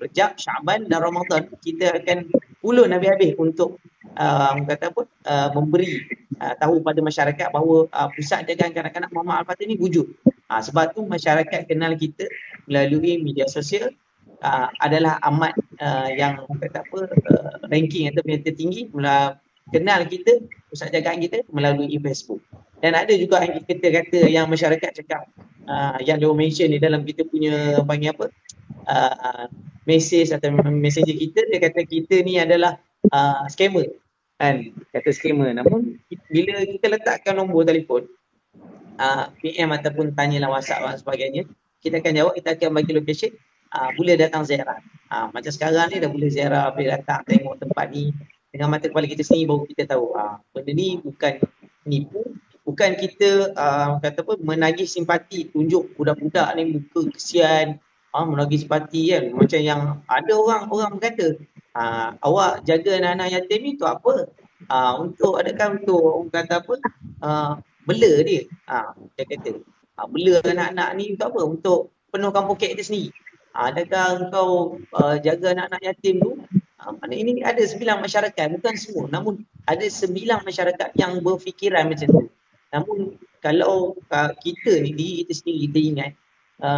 C: Rejab, Syaban dan Ramadan, kita akan ulun habis-habis untuk kata apa, memberi tahu pada masyarakat bahawa pusat jagaan kanak-kanak Muhammad Al-Fatih ni wujud. Sebab tu masyarakat kenal kita melalui media sosial adalah amat yang kata apa ranking atau yang tertinggi kenal kita, pusat jagaan kita melalui Facebook. Dan ada juga yang kata-kata yang masyarakat cakap yang dia mention di dalam kita punya panggil apa message atau messenger kita, dia kata kita ni adalah scammer kan, kata scammer. Namun bila kita letakkan nombor telefon PM ataupun tanyalah WhatsApp dan sebagainya, kita akan jawab, kita akan bagi location, boleh datang ziarah. Macam sekarang ni dah boleh ziarah, boleh datang tengok tempat ni dengan mata kepala kita sendiri, baru kita tahu benda ni bukan nipu, bukan kita kata apa menagih simpati, tunjuk budak-budak ni muka kesian, menagih simpati kan. Macam yang ada orang berkata, awak jaga anak-anak yatim ni untuk apa? Untuk adakah untuk orang kata apa? Bela dia. Dia kata, bela anak-anak ni untuk apa? Untuk penuhkan poket dia sendiri. Adakah engkau jaga anak-anak yatim tu? Maknanya ini ada sebilang masyarakat, bukan semua, namun ada sebilang masyarakat yang berfikiran macam tu. Namun kalau kita ni, diri kita sendiri, kita ingat,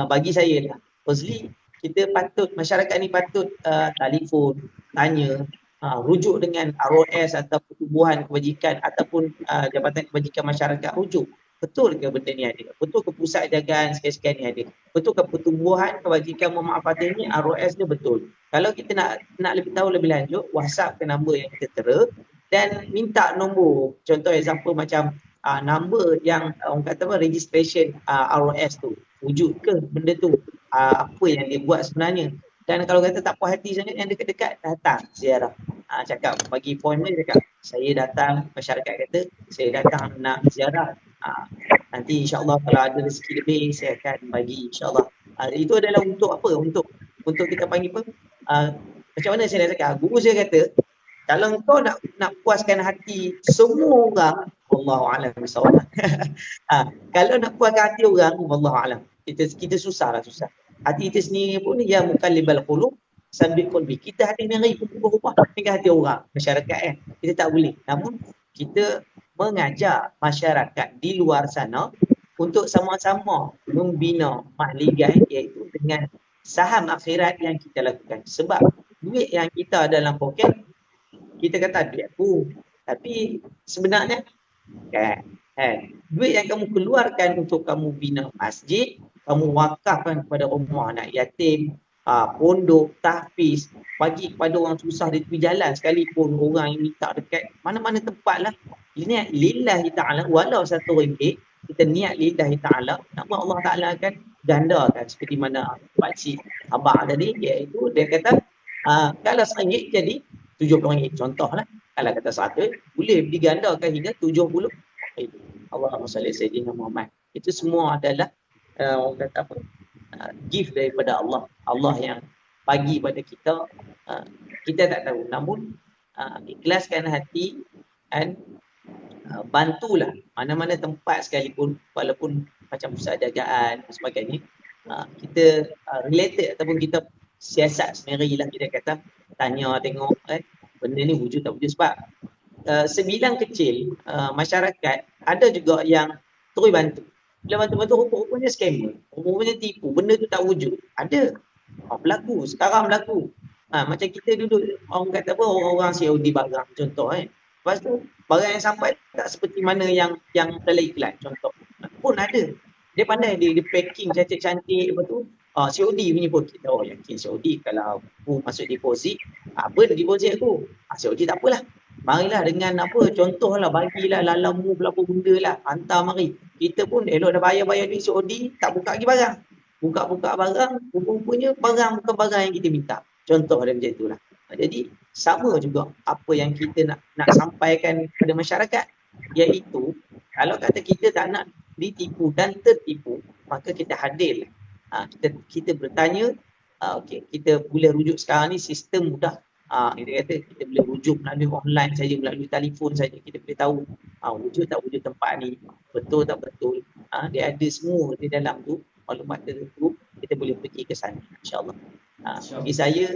C: bagi saya lah, firstly, kita patut, masyarakat ni patut telefon, tanya, rujuk dengan ROS atau pertubuhan kebajikan ataupun Jabatan Kebajikan Masyarakat, rujuk. Betul ke benda ni ada? Betul ke pusat jagaan sekian-sekian ni ada? Betul ke pertubuhan kebajikan Muhammad Al-Fatih ni ROS dia betul? Kalau kita nak lebih tahu lebih lanjut, WhatsApp ke nombor yang kita tera dan minta nombor. Contoh example macam number yang orang kata apa, registration ROS tu. Wujud ke benda tu? Apa yang dia buat sebenarnya? Dan kalau kata tak puas hati sangat, yang dekat-dekat datang ziarah. Cakap bagi appointment, cakap saya datang, masyarakat kata saya datang nak ziarah. Nanti insyaAllah kalau ada rezeki lebih saya akan bagi insyaAllah. Itu adalah untuk apa? Untuk kita panggil apa? Macam mana saya nak cakap? Guru saya kata, kalau kau nak puaskan hati semua orang, wallahualam bisawab. Kalau nak puaskan hati orang, wallahualam, kita susah. Hati kita sendiri pun ya mukallibal qulub sabit qalbi. Kita hati sendiri pun berubah dengan hati orang, masyarakat kita tak boleh. Namun kita mengajak masyarakat di luar sana untuk sama-sama membina mahligai, iaitu dengan saham akhirat yang kita lakukan. Sebab duit yang kita dalam poket, kita kata duit aku, tapi sebenarnya duit yang kamu keluarkan untuk kamu bina masjid, kamu wakafkan kepada rumah anak yatim, pondok, tahfiz, bagi kepada orang susah di tepi jalan, sekalipun orang yang minta dekat mana-mana tempat lah. Niat lillahi ta'ala, walau RM1, kita niat lillahi ta'ala, nama Allah Ta'ala akan gandakan. Seperti mana pakcik abang tadi, iaitu dia kata kalau RM1 jadi RM70. Contoh lah, kalau kata 100 boleh digandakan hingga 70. Allahumma salli sayyidina Muhammad. Itu semua adalah orang kata apa, gift daripada Allah. Allah yang bagi pada kita, kita tak tahu. Namun ikhlaskan hati dan bantulah mana-mana tempat sekalipun, walaupun macam pusat jagaan dan sebagainya, kita related ataupun kita siasat sendirilah, kita kata tanya tengok benda ni wujud tak wujud. Sebab sebilang kecil masyarakat ada juga yang terus bantu. Bila bantu-bantu rupa-rupanya scammer, rupa-rupanya tipu, benda tu tak wujud. Ada berlaku, sekarang berlaku. Macam kita duduk, orang kata apa, orang-orang COD barang contoh lepas tu barang yang sampai tak seperti mana yang dalam iklan contoh pun ada. Dia pandai dia packing cantik-cantik, lepas tu COD punya pun kita yakin COD. Kalau aku masuk deposit, apa deposit aku? COD tak apalah. Marilah dengan apa, contohlah bagilah lalamu berapa benda lah, hantar mari. Kita pun elok dah bayar duit COD, tak buka lagi barang. Buka-buka barang, rupanya barang bukan barang yang kita minta. Contoh dia macam itulah. Jadi sama juga apa yang kita nak sampaikan kepada masyarakat, iaitu kalau kata kita tak nak ditipu dan tertipu, maka kita hadir. Kita bertanya, okey, kita boleh rujuk sekarang ni sistem mudah. Kita kata kita boleh rujuk melalui online saja, melalui telefon saja, kita boleh tahu wujud tak wujud tempat ni, betul tak betul. Dia ada semua di dalam tu, maklumat tertentu, kita boleh pergi ke sana, insyaAllah. Bagi saya,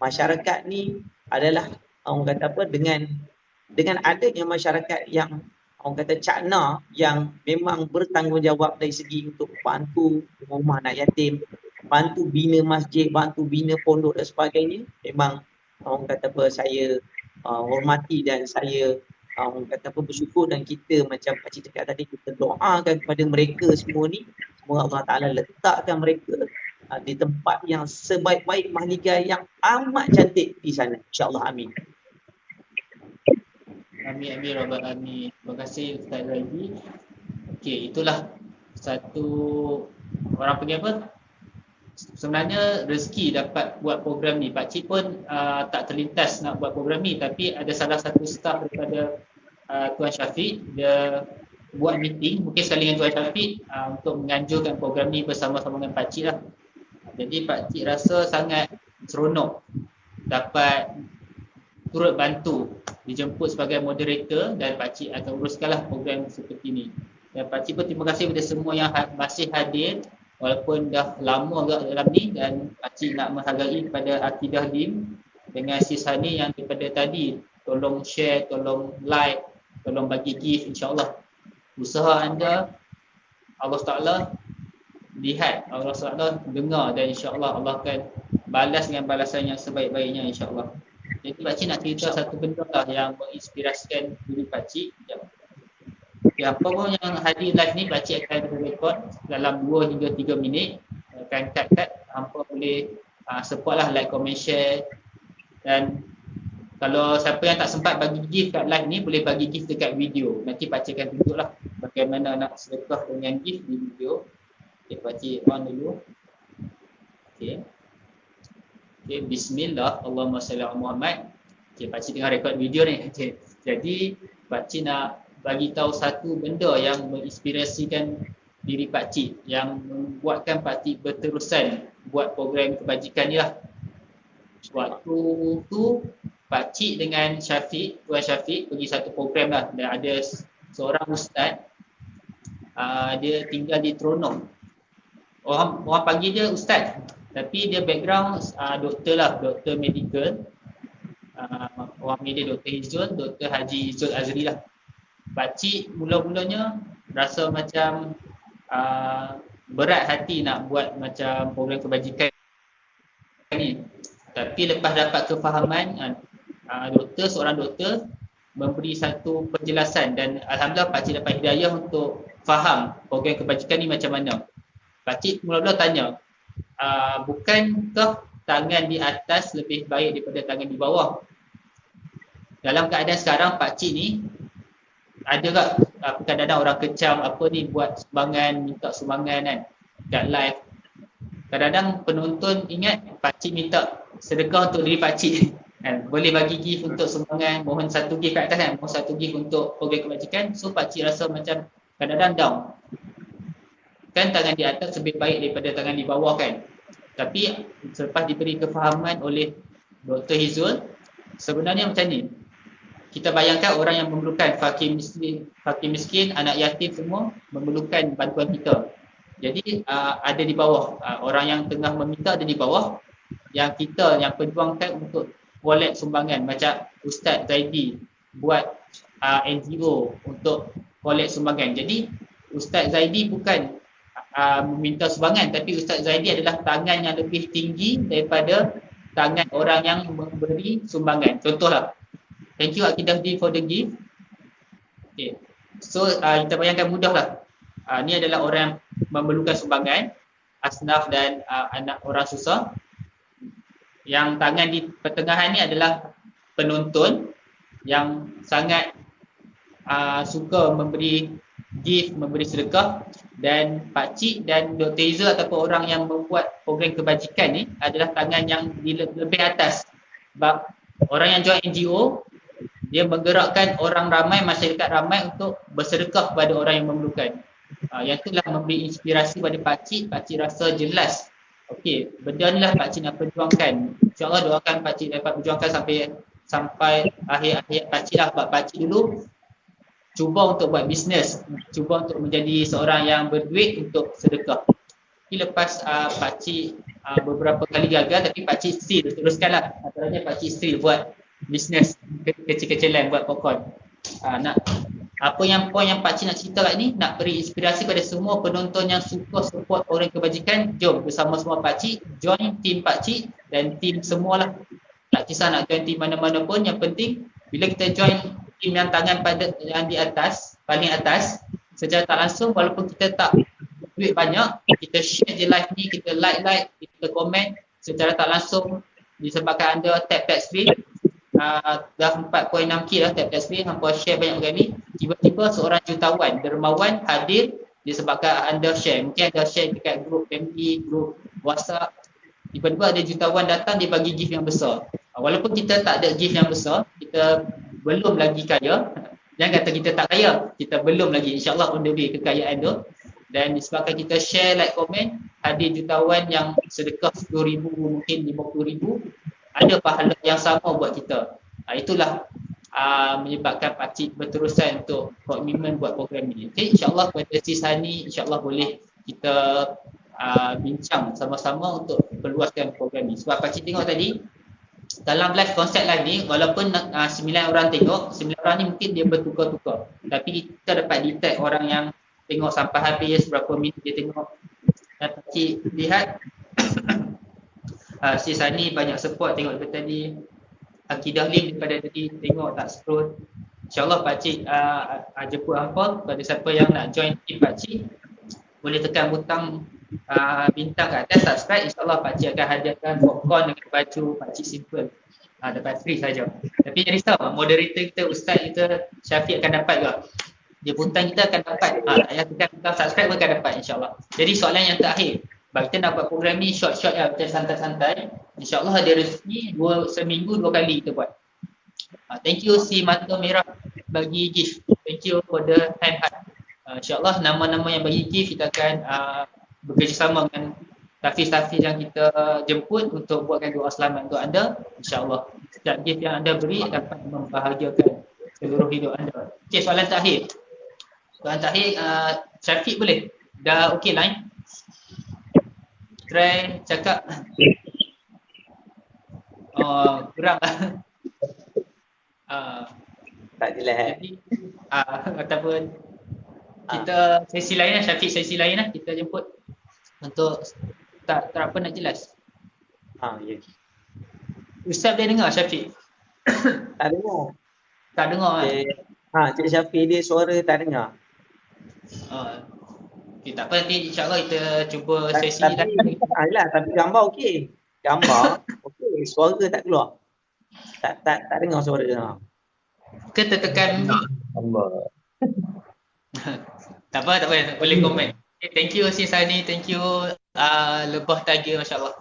C: masyarakat ni adalah orang kata apa, dengan adanya masyarakat yang orang kata cakna, yang memang bertanggungjawab dari segi untuk bantu rumah anak yatim, bantu bina masjid, bantu bina pondok dan sebagainya. Memang orang kata apa, saya hormati dan saya orang kata apa, bersyukur, dan kita macam Pakcik cakap tadi, kita doakan kepada mereka semua ni, semoga Allah Ta'ala letakkan mereka di tempat yang sebaik-baik mahligai yang amat cantik di sana, insyaAllah, amin.
A: Amin, amin, Rabbal Alamin. Terima kasih Ustaz Raidi. Okey, itulah satu orang panggil apa? Sebenarnya rezeki dapat buat program ni. Pakcik pun tak terlintas nak buat program ni, tapi ada salah satu staf daripada Tuan Syafiq, dia buat meeting mungkin sekali dengan Tuan Syafiq untuk menganjurkan program ni bersama-sama dengan Pakcik lah. Jadi Pakcik rasa sangat seronok dapat turut bantu, dijemput sebagai moderator, dan Pakcik akan uruskanlah program seperti ni. Dan Pakcik pun terima kasih kepada semua yang masih hadir walaupun dah lama agak dalam ni, dan Pakcik nak menghargai kepada Akidah DIM dengan Sis Hani yang daripada tadi tolong share, tolong like, tolong bagi gift, insyaAllah usaha anda Allah Ta'ala lihat, Allah Ta'ala dengar, dan insyaAllah Allah akan balas dengan balasan yang sebaik-baiknya, insyaAllah. Jadi Pakcik nak cerita satu benda lah yang menginspirasikan diri Pakcik. Ya, apa pun yang hadir live ni Pakcik akan rekod dalam 2 hingga 3 minit. Akan cut-cut, hampa boleh support lah, like, comment, share. Dan kalau siapa yang tak sempat bagi gift kat live ni, boleh bagi gift dekat video. Nanti Pakcik akan tunjuk lah bagaimana nak sedekah dengan gift di video. Okay, Pakcik on dulu. Okay. Okay, bismillah, Allahumma salli ala Muhammad. Okay, Pakcik tengah rekod video ni. Okay. Jadi Pakcik nak bagi tahu satu benda yang menginspirasikan diri Pakcik, yang membuatkan Pakcik berterusan buat program kebajikan ni lah. Waktu tu Pakcik dengan Syafiq, Tuan Syafiq pergi satu program lah, dan ada seorang ustaz, dia tinggal di Terengganu. Orang panggil dia ustaz, tapi dia background doktor lah, doktor medical. Orang panggil dia Dr. Hizul, Dr. Haji Hizul Azri lah. Pakcik mula-mulanya rasa macam berat hati nak buat macam program kebajikan ni. Tapi lepas dapat kefahaman, seorang doktor memberi satu penjelasan, dan alhamdulillah Pakcik dapat hidayah untuk faham program kebajikan ni macam mana. Pakcik mula-mula tanya, bukankah tangan di atas lebih baik daripada tangan di bawah? Dalam keadaan sekarang Pakcik ni ada tak kadang-kadang orang kecam apa ni buat sumbangan, minta sumbangan kan kat live. Kadang-kadang penonton ingat Pakcik minta sedekah untuk diri Pakcik. Boleh bagi gift untuk sumbangan, mohon satu gift kat atas kan, mohon satu gift untuk program kebajikan. So Pakcik rasa macam kadang-kadang down. Kan tangan di atas lebih baik daripada tangan di bawah kan. Tapi selepas diberi kefahaman oleh Dr. Hizul, sebenarnya macam ni. Kita bayangkan orang yang memerlukan, fakir miskin, anak yatim semua memerlukan bantuan kita. Jadi ada di bawah, orang yang tengah meminta ada di bawah, yang kita yang perjuangkan untuk wallet sumbangan. Macam Ustaz Zaidi buat NGO untuk wallet sumbangan. Jadi Ustaz Zaidi bukan meminta sumbangan, tapi Ustaz Zaidi adalah tangan yang lebih tinggi daripada tangan orang yang memberi sumbangan. Contohlah, thank you Akidah D for the gift. Okay. So kita bayangkan mudahlah. Ni adalah orang yang memerlukan sumbangan, asnaf dan anak orang susah. Yang tangan di pertengahan ni adalah penonton yang sangat suka memberi gift, memberi sedekah. Dan Pakcik dan Dr. Hizul ataupun orang yang membuat program kebajikan ni adalah tangan yang lebih atas. Sebab orang yang join NGO, dia menggerakkan orang ramai, masyarakat ramai untuk bersedekah kepada orang yang memerlukan. Yang itulah memberi inspirasi pada Pakcik. Pakcik rasa jelas, okey, benda ni lah Pakcik nak perjuangkan. InsyaAllah doakan Pakcik dapat perjuangkan sampai akhir Pakcik lah. Sebab Pakcik dulu cuba untuk buat bisnes, cuba untuk menjadi seorang yang berduit untuk sedekah. Tapi lepas Pakcik beberapa kali gagal, tapi Pakcik still teruskanlah. Antaranya Pakcik still buat bisnes kecil-kecilan, buat popcorn. Nak Apa yang poin yang Pakcik nak cerita kat ni, nak beri inspirasi kepada semua penonton yang suka support orang kebajikan. Jom bersama-sama Pakcik join team Pakcik dan team semualah. Tak kisah nak join team mana-mana pun, yang penting bila kita join team yang tangan pada yang di atas, paling atas, secara tak langsung walaupun kita tak duit banyak, kita share je live ni, kita like, kita komen secara tak langsung disebabkan anda tap screen. Dah 4.6k dah tap screen, hampa share banyak kali. Tiba-tiba seorang jutawan dermawan hadir disebabkan anda share. Mungkin anda share dekat grup family, grup WhatsApp. Tiba-tiba ada jutawan datang, dia bagi gift yang besar. Walaupun kita tak ada gift yang besar, kita belum lagi kaya. Jangan kata kita tak kaya, kita belum lagi. InsyaAllah on the way kekayaan tu. Dan disebabkan kita share, like, komen, hadir jutawan yang sedekah 10,000, mungkin 50,000, ada pahala yang sama buat kita. Itulah menyebabkan Pakcik berterusan untuk komitmen buat program ni. Okay, insyaAllah pada sisa ni, insyaAllah boleh kita bincang sama-sama untuk perluaskan program ni. Sebab Pakcik tengok tadi, dalam live konsep live ni, walaupun 9 orang tengok, 9 orang ni mungkin dia bertukar-tukar. Tapi kita dapat detect orang yang tengok sampai habis, berapa minit dia tengok. Dan Pakcik lihat, si Sani banyak support tengok daripada tadi. Akidah Lim daripada tadi tengok tak scroll. InsyaAllah Pakcik jemput hampa. Pada siapa yang nak join team Pakcik, boleh tekan butang bintang kat atas subscribe. InsyaAllah Pakcik akan hadiahkan popcorn dengan baju Pakcik simple. Dapat free saja. Tapi jangan risau, moderator kita, ustaz kita Syafiq akan dapat juga. Dia butang kita akan dapat. Yang tekan butang subscribe pun akan dapat, insyaAllah. Jadi soalan yang terakhir, kita nak buat program ni short-short ya, macam santai-santai. InsyaAllah ada rezeki seminggu 2 kali kita buat. Thank you si Mata Merah bagi gift. Thank you for the hand heart. InsyaAllah nama-nama yang bagi gift kita akan bekerjasama dengan tafiz-tafiz yang kita jemput untuk buatkan doa selamat untuk anda. InsyaAllah setiap gift yang anda beri dapat membahagiakan seluruh hidup anda. Okay, soalan terakhir. Soalan terakhir, Syafiq boleh? Dah okey line? Try cakap. Kurang lah.
C: Tak jelas.
A: Jadi, ataupun kita sesi lain lah, Syafiq sesi lain lah kita jemput untuk tak apa nak jelas.
C: Ya.
A: Ustaz boleh dengar Syafiq?
C: Tak dengar.
A: Tak dengar kan?
C: Cik Syafiq dia suara tak dengar.
A: Okay, tak apa, nanti insyaAllah kita cuba sesi
C: tapi gambar okey. Gambar okey, suara tak keluar. Tak dengar suara dia.
A: Kita tekan
B: Allah.
A: tak apa, boleh komen. Okay, thank you si Sani, thank you Lebah Tiger, masya-Allah.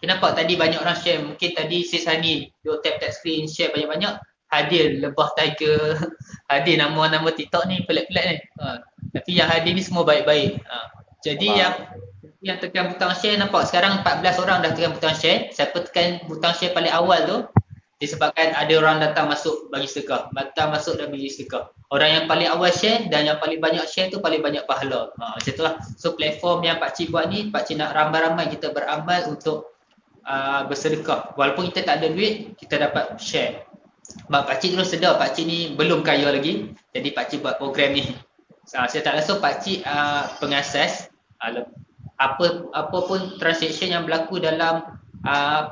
A: Kenapa tadi banyak orang share? Mungkin tadi si Sani dia tap screen share banyak-banyak, hadir Lebah Tiger, hadir nama-nama TikTok ni pelik-pelik ni. Tapi yang hadir ni semua baik-baik. Jadi yang tekan butang share, nampak sekarang 14 orang dah tekan butang share. Siapa tekan butang share paling awal tu, disebabkan ada orang datang masuk bagi sedekah, datang masuk dan bagi sedekah. Orang yang paling awal share dan yang paling banyak share tu paling banyak pahala. Macam itulah. So platform yang Pakcik buat ni, Pakcik nak ramai-ramai kita beramal untuk bersedekah. Walaupun kita tak ada duit, kita dapat share. Sebab Pakcik terus sedar Pakcik ni belum kaya lagi. Jadi Pakcik buat program ni. Saya tak langsung Pakcik pengasas apa pun transaction yang berlaku dalam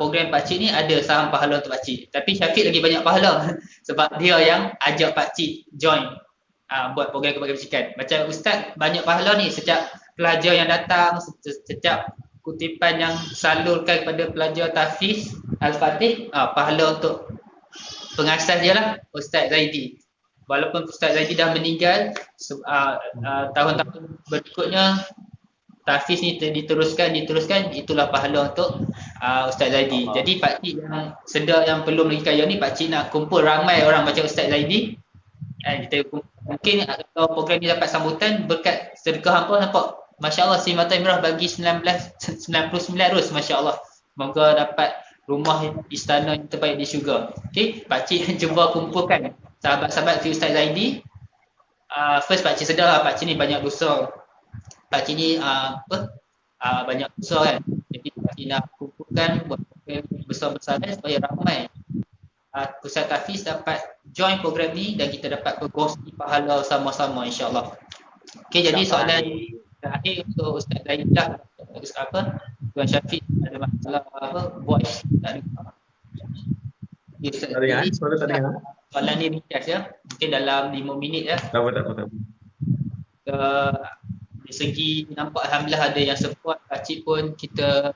A: program Pakcik ni ada saham pahala untuk Pakcik. Tapi Syafiq lagi banyak pahala sebab dia yang ajak Pakcik join buat program kebajikan. Macam Ustaz banyak pahala ni, setiap pelajar yang datang, setiap kutipan yang salurkan kepada pelajar tahfiz Al-Fatih, pahala untuk pengasas dia lah Ustaz Zaidi. Walaupun Ustaz Zaidi dah meninggal, tahun-tahun berikutnya tahfiz ni diteruskan, itulah pahala untuk Ustaz Zaidi. Jadi Pakcik yang sedar yang belum lagi kaya ni, Pakcik nak kumpul ramai orang macam Ustaz Zaidi. Kita mungkin kalau program ni dapat sambutan berkat sedekah hampa, nampak Masya-Allah si Mata Merah bagi 99 rus, Masya-Allah. Semoga dapat rumah istana yang terbaik di syurga. Okey, Pakcik cuba kumpulkan sahabat-sahabat si Ustaz Zaidi. First Pakcik sedar lah Pakcik ni banyak dosa. Pakcik ni banyak dosa kan. Jadi Pakcik nak kumpulkan buat program besar-besar supaya ramai pusat tahfiz dapat join program ni dan kita dapat berkongsi pahala sama-sama insya-Allah. Okey, jadi soalan terakhir untuk Ustaz Zaidah, Tuan Syafiq ada masalah voice tak dengar. Ya, Ustaz,
B: Tak dengar, suara tak dengar.
A: soalan ni ringkas ya. Mungkin dalam 5 minit ya.
B: Tak apa.
A: Dari segi nampak alhamdulillah ada yang support, pakcik pun kita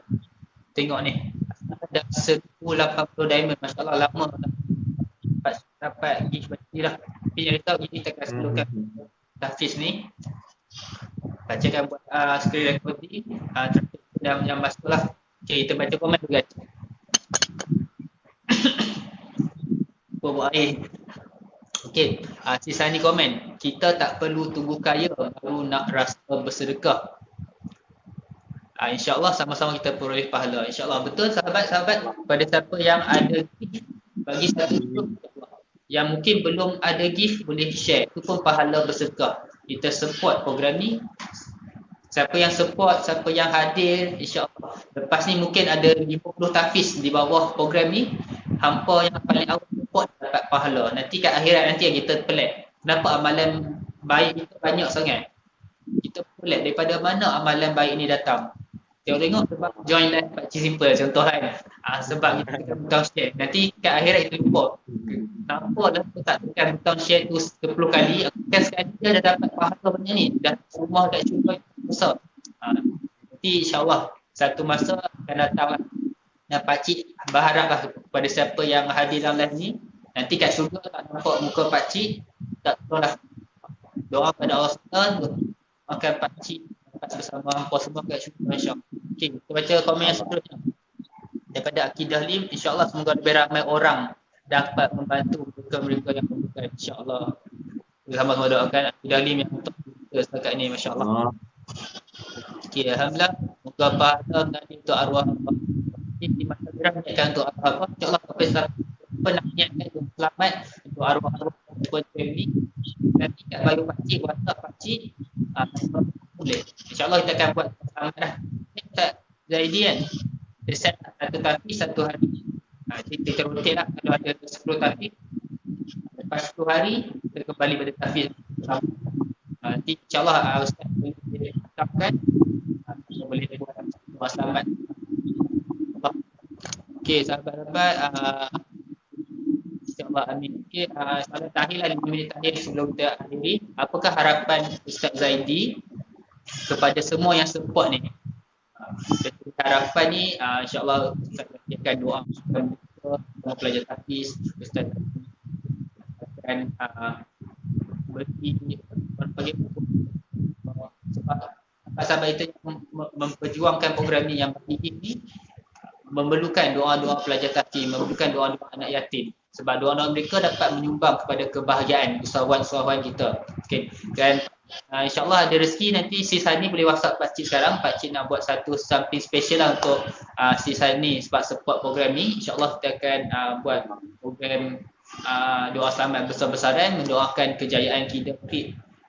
A: tengok ni. Ada 180 diamond, masya-Allah lama dapat gift bagi lah. Tapi yang tahu ini kita akan sebelumkan Hafiz ni. Pakcik akan buat screen recording yang masuk lah. Okay, kita baca komen dulu guys. Buat air. Okey, sisa ni komen. Kita tak perlu tunggu kaya baru nak rasa bersedekah. InsyaAllah sama-sama kita peroleh pahala. InsyaAllah betul sahabat-sahabat, pada siapa yang ada gift, bagi satu yang mungkin belum ada gift boleh share. Itu pun pahala bersedekah. Kita support program ni. Siapa yang support, siapa yang hadir, insyaAllah. Lepas ni mungkin ada 50 tahfiz di bawah program ni. Hampa yang paling awal support dapat pahala. Nanti kat akhirat nanti yang kita pelik. Kenapa amalan baik kita banyak sangat? Kita pelik daripada mana amalan baik ni datang. Tengok sebab join live Pakcik simple contoh kan. Sebab kita tekan butang share. Nanti kat akhirat kita lupa. Kenapa dah tak tekan butang share tu 10 kali. Kan sekali dia dah dapat pahala banyak ni. Dah rumah dah cuba besar. Nanti insyaAllah satu masa akan datang lah. Dan Pakcik berharaplah kepada siapa yang hadir dalam live ni. Nanti kat surga tak nampak muka Pakcik. Tak tolonglah. Doa pada Allah SWT. Makan Pakcik bersama hampa semua kat syurga insyaAllah. Okey, kita baca komen yang seterusnya. Daripada Akidah Lim, insyaAllah semoga lebih ramai orang dapat membantu mereka yang membutuhkan insyaAllah. Sama-sama doakan Akidah Lim yang untuk kita setakat ni, masya-Allah. Okey, alhamdulillah. Moga pahala menjadi untuk arwah Allah. Di masa gerah niatkan untuk arwah Allah. InsyaAllah Profesor nak niatkan untuk selamat untuk arwah-arwah ataupun family. Nanti kat bayu Pakcik, WhatsApp Pakcik, boleh. InsyaAllah kita akan buat selamat dah. Ustaz Zaidi kan, dia set satu tahfiz satu hari. Kita rotate lah kalau ada 10 tahfiz. Lepas 10 hari, kita kembali pada tahfiz. Nanti insyaAllah Ustaz boleh tetapkan, kita boleh buat selamat. Okey, sahabat-sahabat, insyaAllah amin. Okey, soalan terakhir lah 5 minit terakhir sebelum kita akhiri. Apakah harapan Ustaz Zaidi kepada semua yang support ni? Harapan ni insyaAllah Ustaz akan doa semua pelajar tahfiz. Ustaz akan bagi sebab sahabat itu memperjuangkan program ni, yang bagi ni memerlukan doa-doa pelajar tahfiz, memerlukan doa-doa anak yatim. Sebab doa-doa mereka dapat menyumbang kepada kebahagiaan usahawan-usahawan kita. Okay. Dan insyaAllah ada rezeki nanti si Sani boleh WhatsApp Pakcik sekarang. Pakcik nak buat satu something special lah untuk si Sani sebab support program ni. InsyaAllah kita akan buat program doa selamat besar-besaran, mendoakan kejayaan kita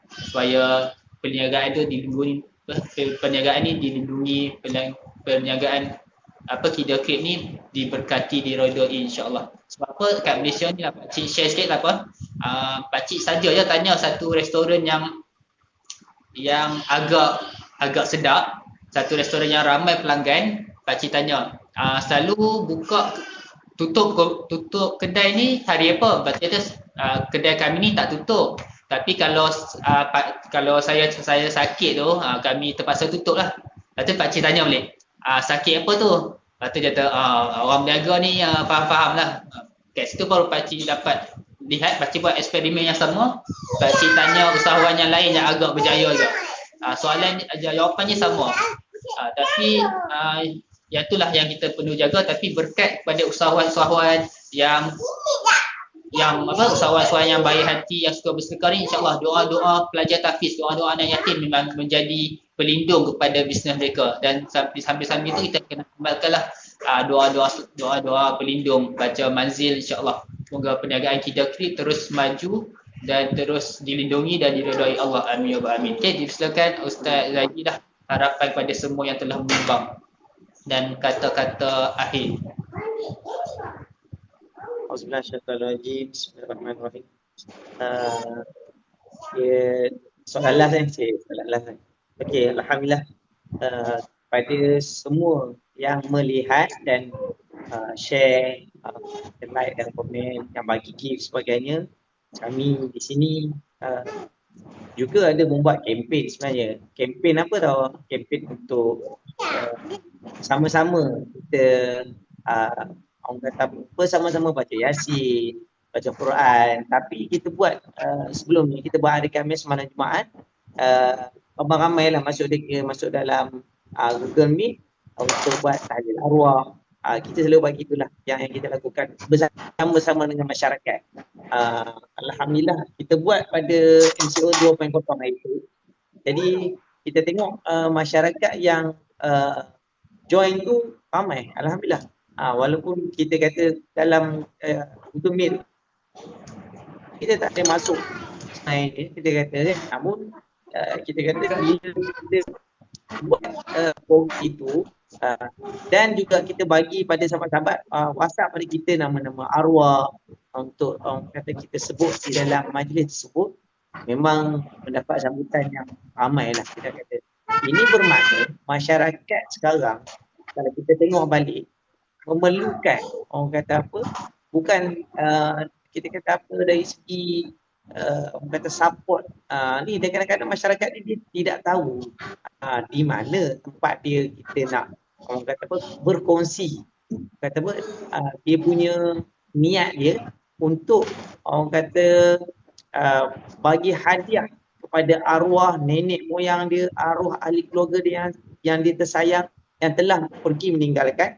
A: supaya perniagaan tu dilindungi, perniagaan ni dilindungi, perniagaan Kida Create ni diberkati, dirodoi insyaAllah. Sebab apa kat Malaysia ni lah Pakcik share sikit lah apa. Pakcik saja je tanya satu restoran yang agak sedap, satu restoran yang ramai pelanggan. Pakcik tanya, selalu buka tutup kedai ni hari apa? Pakcik kata kedai kami ni tak tutup. Tapi kalau saya sakit tu, kami terpaksa tutup lah. Lepas tu Pakcik tanya balik, sakit apa tu? Lepas tu dia kata, orang berniaga ni faham-faham lah. Kat situ baru Pakcik dapat lihat, Pakcik buat eksperimen yang sama. Pakcik tanya usahawan yang lain yang agak berjaya juga. Jawapannya sama. Tapi yang itulah yang kita perlu jaga. Tapi berkat kepada usahawan-usahawan yang usahawan-usahawan yang baik hati, yang suka bersedekah ni, insyaAllah doa-doa pelajar tahfiz, doa-doa anak yatim memang menjadi pelindung kepada bisnes mereka. Dan sambil-sambil itu kita kena amalkanlah doa-doa pelindung, baca manzil insyaAllah. Semoga perniagaan kita terus maju dan terus dilindungi dan diredai Allah. Amin ya rabbal alamin. Okey, dipersilakan Ustaz Zaidi dah harapan kepada semua yang telah menyumbang dan kata-kata akhir.
C: Auzubillahiminasyaitonirrajim. Bismillahirrahmanirrahim. Ya, soalan last soalan last. Okey, alhamdulillah pada semua yang melihat dan share, like dan komen, yang bagi gift sebagainya. Kami di sini juga ada membuat kempen sebenarnya. Kempen apa tau? Kempen untuk sama-sama kita orang kata bersama-sama baca Yasin, baca Quran. Tapi kita buat sebelum ni, kita buat hari Khamis malam Jumaat, ramai-ramai lah masuk dalam Google Meet untuk buat tahlil arwah. Kita selalu bagi itulah yang kita lakukan bersama-sama dengan masyarakat. Alhamdulillah kita buat pada MCO 2.0 itu. Jadi kita tengok masyarakat yang join tu ramai, alhamdulillah. Walaupun kita kata dalam Google Meet kita tak boleh masuk kita kata namun kita kata bila kita buat itu dan juga kita bagi pada sahabat-sahabat WhatsApp pada kita nama-nama arwah untuk kata kita sebut di dalam majlis tersebut, memang mendapat sambutan yang ramai lah kita kata. Ini bermakna masyarakat sekarang kalau kita tengok balik memerlukan orang kata apa, bukan kita kata apa dari segi orang kata support ni, dan kadang-kadang masyarakat ni dia tidak tahu di mana tempat dia kita nak orang kata apa berkongsi, kata apa dia punya niat dia untuk orang kata bagi hadiah kepada arwah nenek moyang dia, arwah ahli keluarga dia yang dia tersayang yang telah pergi meninggalkan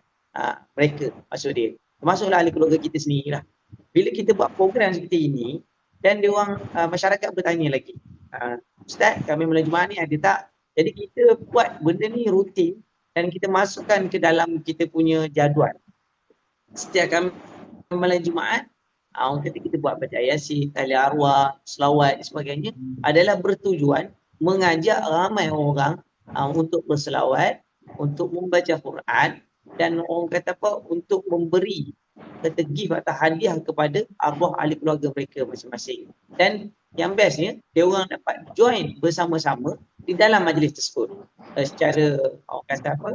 C: mereka, maksud dia termasuklah ahli keluarga kita sendiri lah. Bila kita buat program seperti ini dan dia orang masyarakat bertanya lagi, Ustaz kami malam Jumaat ni ada tak? Jadi kita buat benda ni rutin dan kita masukkan ke dalam kita punya jadual. Setiap kami malam Jumaat orang kata kita buat baca Yasin, tahlil arwah, selawat dan sebagainya adalah bertujuan mengajak ramai orang untuk berselawat, untuk membaca Quran dan orang kata apa untuk memberi kata gift atau hadiah kepada arwah ahli keluarga mereka masing-masing. Dan yang bestnya dia orang dapat join bersama-sama di dalam majlis tersebut secara orang kata apa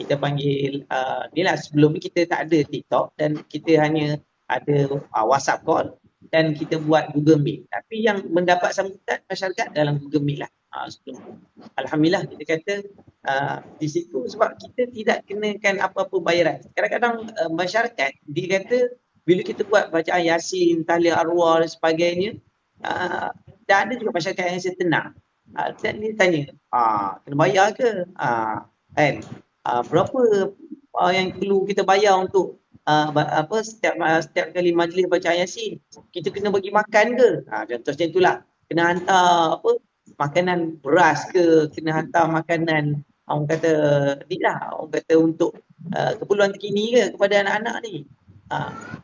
C: kita panggil ni lah, sebelum ni kita tak ada TikTok dan kita hanya ada WhatsApp call dan kita buat Google Meet, tapi yang mendapat sambutan masyarakat dalam Google Meet lah sebelum. Alhamdulillah kita kata di situ sebab kita tidak kenakan apa-apa bayaran. Kadang-kadang masyarakat dia kata bila kita buat bacaan Yasin, tahlil arwah dan sebagainya, dah ada juga masyarakat yang saya tenang. Dia tanya, kena bayar ke? Kan? Berapa yang perlu kita bayar untuk setiap kali majlis bacaan Yasin? Kita kena bagi makan ke? Contoh macam itulah. Kena hantar makanan beras ke? Kena hantar makanan orang kata ni lah, orang kata untuk keperluan terkini ke kepada anak-anak ni.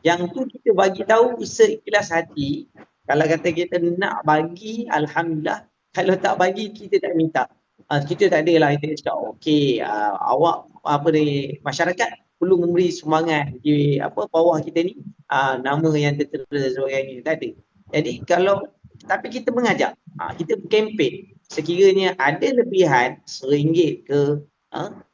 C: Yang tu kita bagi tahu seikhlas hati. Kalau kata kita nak bagi, alhamdulillah. Kalau tak bagi, kita tak minta. Kita tak ada lah, kita cakap okey, awak apa ni, masyarakat perlu memberi sumbangan di bawah kita ni, nama yang tertera sebagainya, tak ada. Jadi kalau tapi kita mengajak, kita kempen sekiranya ada lebihan RM1 ke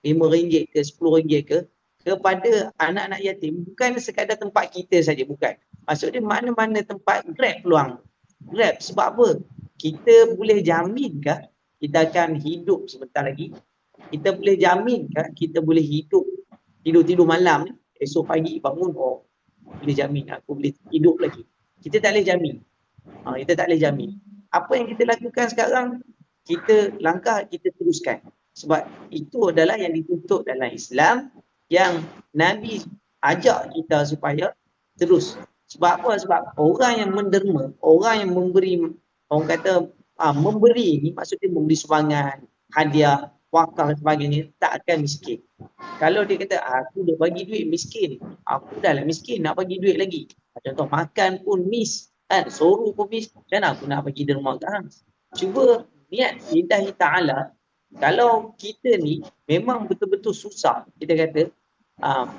C: RM5 ke RM10 ke kepada anak-anak yatim, bukan sekadar tempat kita saja, bukan. Maksudnya mana-mana tempat Grab peluang. Grab sebab apa? Kita boleh jaminkah kita akan hidup sebentar lagi? Kita boleh jaminkah kita boleh hidup tidur-tidur malam ni, esok pagi bangun boleh jamin aku boleh hidup lagi? Kita tak boleh jamin. Kita tak boleh jamin. Apa yang kita lakukan sekarang, kita langkah kita teruskan. Sebab itu adalah yang dituntut dalam Islam, yang Nabi ajak kita supaya terus. Sebab apa? Sebab orang yang menderma, orang yang memberi, orang kata memberi ni maksudnya memberi sumbangan, hadiah, wakaf dan sebagainya, tak akan miskin. Kalau dia kata aku dah bagi duit miskin, aku dah lah miskin nak bagi duit lagi. Contoh makan pun miss, kan, suruh pun miss, kan aku nak bagi derma sekarang. Cuba niat lillahi ta'ala. Kalau kita ni memang betul-betul susah, kita kata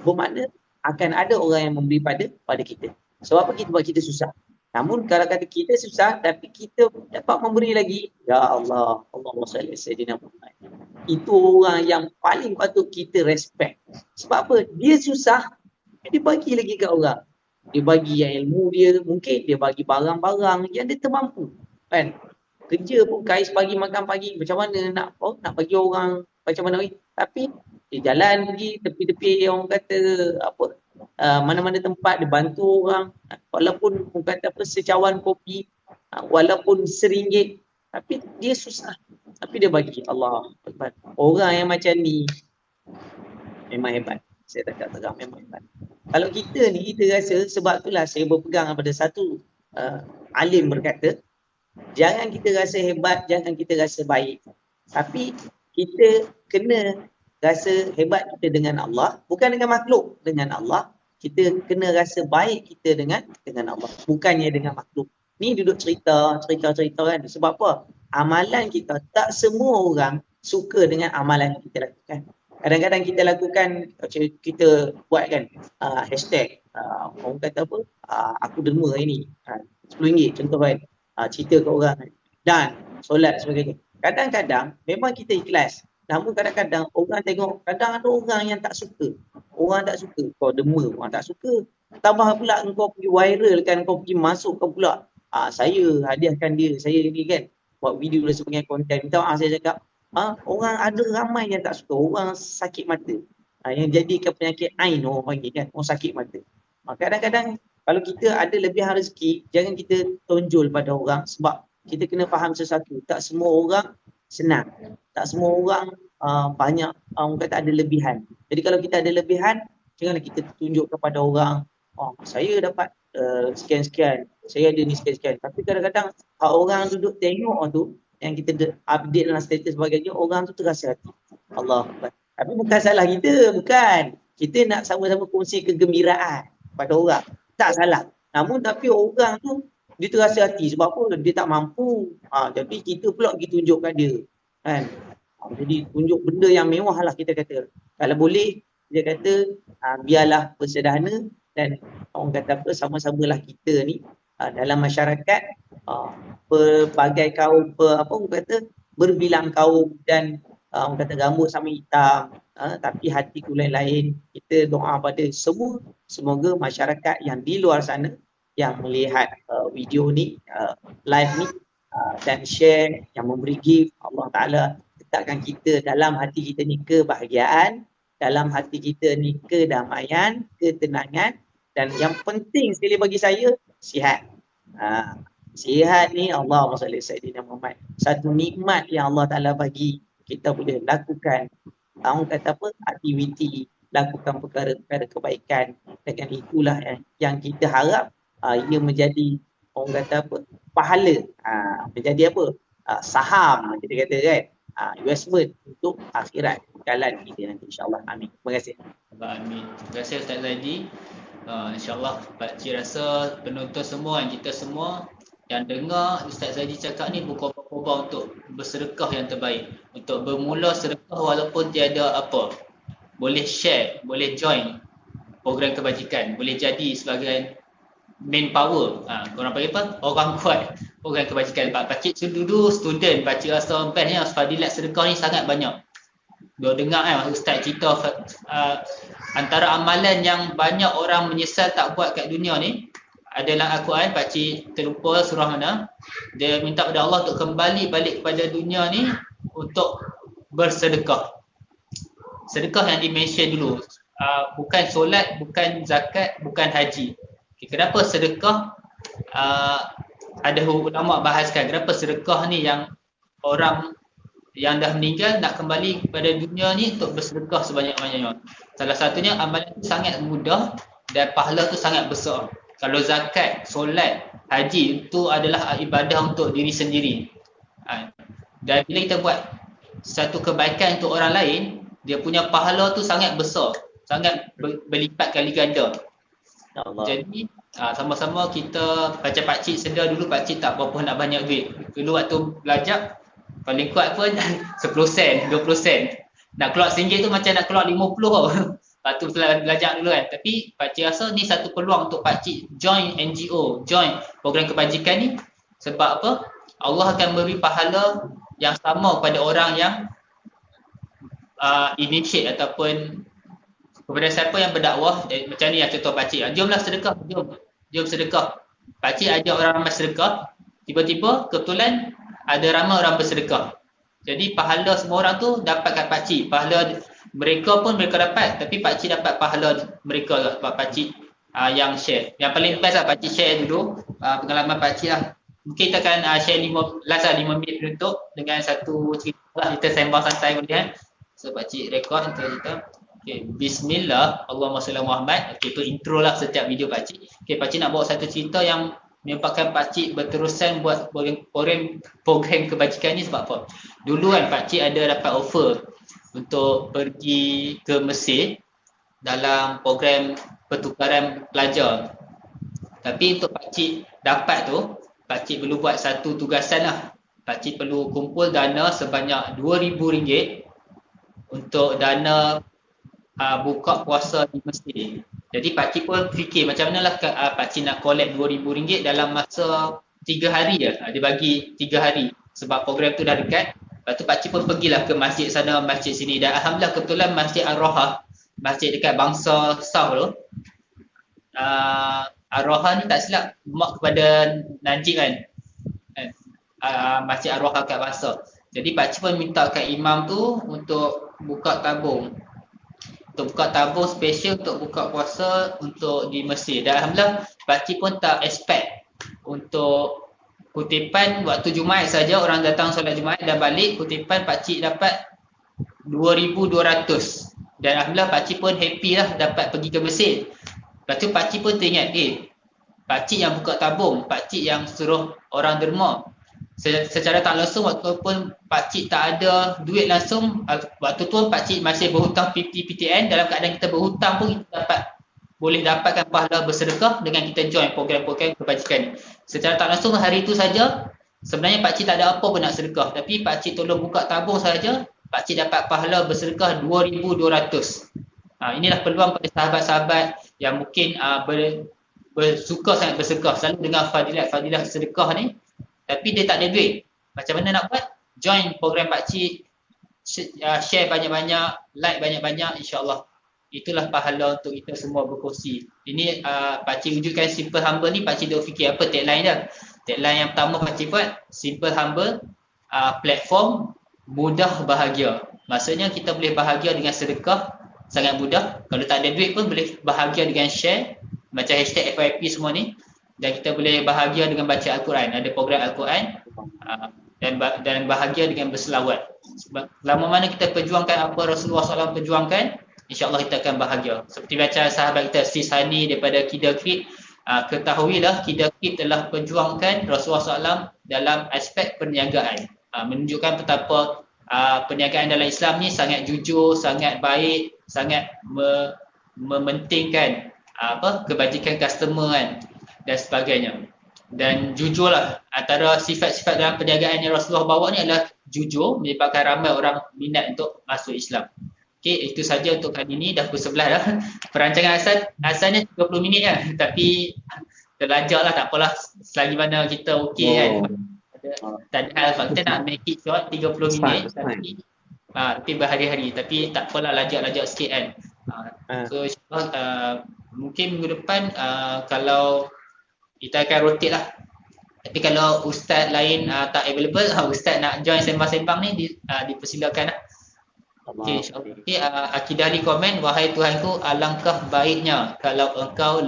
C: bermakna akan ada orang yang memberi pada kita. Sebab apa? Kita susah. Namun kalau kata kita susah tapi kita dapat memberi lagi, ya Allah, Allahumma salli sayyidina Muhammad. Itu orang yang paling patut kita respect. Sebab apa? Dia susah, dia bagi lagi kat orang. Dia bagi yang ilmu dia, mungkin dia bagi barang-barang yang dia termampu. Kan? Kerja pun kais pagi makan pagi, macam mana nak bagi orang macam mana ni? Tapi dia jalan pergi tepi-tepi orang kata apa, mana-mana tempat dia bantu orang, walaupun orang kata apa secawan kopi, walaupun RM1, tapi dia susah, tapi dia bagi. Allah Akbar. Orang yang macam ni memang hebat. Saya tak terang memang hebat. Kalau kita ni, kita rasa, sebab itulah saya berpegang pada satu alim berkata, jangan kita rasa hebat, jangan kita rasa baik. Tapi kita kena rasa hebat kita dengan Allah, bukan dengan makhluk, dengan Allah. Kita kena rasa baik kita dengan Allah, bukannya dengan makhluk. Ni duduk cerita kan. Sebab apa? Amalan kita, tak semua orang suka dengan amalan yang kita lakukan. Kadang-kadang kita lakukan, kita buat kan, hashtag, orang kata apa, aku derma hari ni, RM10 contoh kan, cerita ke orang dan solat sebagainya. Kadang-kadang memang kita ikhlas, namun kadang-kadang orang tengok, kadang ada orang yang tak suka. Orang tak suka, kau derma, orang tak suka. Tambah pula kau pergi viral kan, kau pergi masukkan pula, saya hadiahkan dia, saya ni kan, buat video dan sebagainya, konten. Minta maaf saya cakap, orang ada ramai yang tak suka, orang sakit mata. Yang jadikan penyakit ain orang panggil kan, orang sakit mata. Kadang-kadang kalau kita ada lebihan rezeki, jangan kita tonjol pada orang, sebab kita kena faham sesuatu. Tak semua orang senang. Tak semua orang banyak, orang kata ada lebihan. Jadi kalau kita ada lebihan, janganlah kita tunjuk kepada orang, saya dapat sekian-sekian, saya ada ni sekian-sekian. Tapi kadang-kadang orang duduk tengok tu, yang kita update dalam status sebagainya, orang tu terasa hati. Allah. Tapi bukan salah kita, bukan. Kita nak sama-sama kongsi kegembiraan pada orang. Tak salah. Namun tapi orang tu dia terasa hati. Sebab apa? Dia tak mampu. Tapi kita pula pergi tunjukkan dia. Kan? Jadi tunjuk benda yang mewah lah kita kata. Kalau boleh, dia kata biarlah bersederhana dan orang kata apa, sama-samalah kita ni dalam masyarakat, berbagai kaum, orang kata berbilang kaum dan orang kata rambut sama hitam, tapi hati ku lain-lain. Kita doa pada semua, semoga masyarakat yang di luar sana yang melihat video ni, live ni, dan share, yang memberi gift, Allah Ta'ala letakkan kita dalam hati kita ni kebahagiaan, dalam hati kita ni kedamaian, ketenangan, dan yang penting sekali bagi saya, sihat. Sihat ni Allahumma salli sayyidina Muhammad, satu nikmat yang Allah Ta'ala bagi. Kita boleh lakukan, orang kata apa, aktiviti, lakukan perkara-perkara kebaikan. Dengan itulah yang kita harap ia menjadi, orang kata apa, pahala, menjadi apa, saham kita kata kan, investment untuk akhirat kalian kita nanti, insyaAllah. Amin. Terima kasih.
A: Amin. Terima kasih Ustaz Zaidi. InsyaAllah Pakcik rasa penonton semua, yang kita semua yang dengar Ustaz Zaidi cakap ni berkorban untuk bersedekah yang terbaik, untuk bermula sedekah walaupun tiada apa. Boleh share, boleh join program kebajikan, boleh jadi sebagai main power. Korang panggil apa? Orang kuat program kebajikan. Pakcik dulu student, Pakcik rasa bestnya fadilat sedekah ni sangat banyak. Dia dengar kan Ustaz cerita antara amalan yang banyak orang menyesal tak buat kat dunia ni adalah Al-Quran. Pakcik terlupa surah mana, dia minta kepada Allah untuk kembali balik kepada dunia ni untuk bersedekah. Sedekah yang di-mention dulu, bukan solat, bukan zakat, bukan haji. Kenapa sedekah? Ada ulama bahaskan kenapa sedekah ni yang orang yang dah meninggal nak kembali kepada dunia ni untuk bersedekah sebanyak-banyaknya. Salah satunya amalan itu sangat mudah dan pahala tu sangat besar. Kalau zakat, solat, haji itu adalah ibadah untuk diri sendiri. Dan bila kita buat satu kebaikan untuk orang lain, dia punya pahala tu sangat besar, sangat berlipat kali ganda.
C: Allah.
A: Jadi sama-sama kita, macam Pakcik sedia dulu, Pakcik tak berapa nak banyak duit. Dulu waktu belajar paling kuat pun 10 sen, 20 sen. Nak keluar RM1 tu macam nak keluar 50 tau. Lepas tu belajar dulu kan. Tapi pakcik rasa ni satu peluang untuk pakcik join NGO, join program kebajikan ni. Sebab apa? Allah akan beri pahala yang sama kepada orang yang initiate ataupun kepada siapa yang berdakwah. Macam ni yang contoh pakcik. Jomlah sedekah, jom sedekah. Pakcik ajak orang ramai sedekah. Tiba-tiba kebetulan ada ramai orang bersedekah. Jadi pahala semua orang tu dapat kat pakcik. Pahala mereka pun mereka dapat, tapi pakcik dapat pahala mereka lah sebab pakcik yang share. Yang paling best lah pakcik share dulu pengalaman pakcik lah. Mungkin kita akan share 5 minit penutup dengan satu cerita lah. Kita sembang santai boleh kan. So pakcik rekod kita. Okay, Bismillah, Allahumma salli Muhammad. Okay, itu intro lah setiap video pakcik. Okay, pakcik nak bawa satu cerita yang menyebabkan pakcik berterusan buat program kebajikan ni sebab apa? Dulu kan pakcik ada dapat offer untuk pergi ke Mesir dalam program pertukaran pelajar. Tapi untuk pakcik dapat tu, pakcik perlu buat satu tugasan lah. Pakcik perlu kumpul dana sebanyak RM2,000 untuk dana buka puasa di Mesir. Jadi pakcik pun fikir macam mana lah pakcik nak collect RM2,000 dalam masa 3 hari je. Dia bagi 3 hari sebab program tu dah dekat. Lepas tu pakcik pun pergilah ke masjid sana, masjid sini. Dan alhamdulillah kebetulan Masjid Ar-Roha, masjid dekat Bangsa South tu. Ar-Roha ni tak silap mak kepada Najib kan. Masjid Ar-Roha kat Bangsa. Jadi pakcik pun minta kat imam tu untuk buka tabung. Untuk buka tabung special untuk buka puasa untuk di Mesir. Dan alhamdulillah pakcik pun tak expect untuk kutipan waktu Jumaat saja orang datang solat Jumaat dan balik, kutipan pakcik dapat 2,200. Dan alhamdulillah pakcik pun happy lah dapat pergi ke Mesir. Lepas tu pakcik pun teringat, pakcik yang buka tabung, pakcik yang suruh orang derma. Secara tak langsung waktu pun pakcik tak ada duit langsung, waktu tu pakcik masih berhutang PTN. Dalam keadaan kita berhutang pun kita boleh dapatkan pahala bersedekah dengan kita join program-program kebajikan ni. Secara tak langsung hari itu saja sebenarnya pakcik tak ada apa pun nak sedekah, tapi pakcik tolong buka tabung saja, pakcik dapat pahala bersedekah 2,200. Inilah peluang pada sahabat-sahabat yang mungkin bersuka sangat bersedekah, selalu dengar fadilat sedekah ni, tapi dia tak ada duit. Macam mana nak buat? Join program pakcik, share banyak-banyak, like banyak-banyak, insya-Allah. Itulah pahala untuk kita semua berkongsi. Ini pakcik wujudkan simple humble ni, pakcik dah fikir apa tagline dia. Tagline yang pertama pakcik buat, simple humble, platform mudah bahagia. Maksudnya kita boleh bahagia dengan sedekah, sangat mudah. Kalau tak ada duit pun boleh bahagia dengan share, macam hashtag FYP semua ni. Dan kita boleh bahagia dengan baca Al-Quran. Ada program Al-Quran dan bahagia dengan berselawat. Sebab lama mana kita perjuangkan apa Rasulullah SAW perjuangkan, insya-Allah kita akan bahagia. Seperti baca sahabat kita Sis Hani daripada Kidal Creek, ketahuilah Kidal Creek telah perjuangkan Rasulullah SAW dalam aspek perniagaan. Menunjukkan betapa perniagaan dalam Islam ni sangat jujur, sangat baik, sangat mementingkan kebajikan customer kan, dan sebagainya. Dan jujurlah, antara sifat-sifat dalam perniagaan yang Rasulullah bawa ni adalah jujur, menyebabkan ramai orang minat untuk masuk Islam. Okey, itu saja untuk kali ini, dah pukul 11 dah. Perancangan asalnya 30 minit lah, tapi terlanjur lah, tak apalah, selagi mana kita okey kan. Tak ada hal, kita nak make it short 30 minit, tapi berhari-hari, tapi tak apalah, lajak-lajak sikit kan. So insyaAllah mungkin minggu depan kalau kita akan rotate lah. Tapi kalau ustaz lain tak available, ustaz nak join sembang-sembang ni dipersilakan lah. Okey, insyaAllah. Okay, Akidah di komen, wahai Tuhanku, alangkah baiknya kalau engkau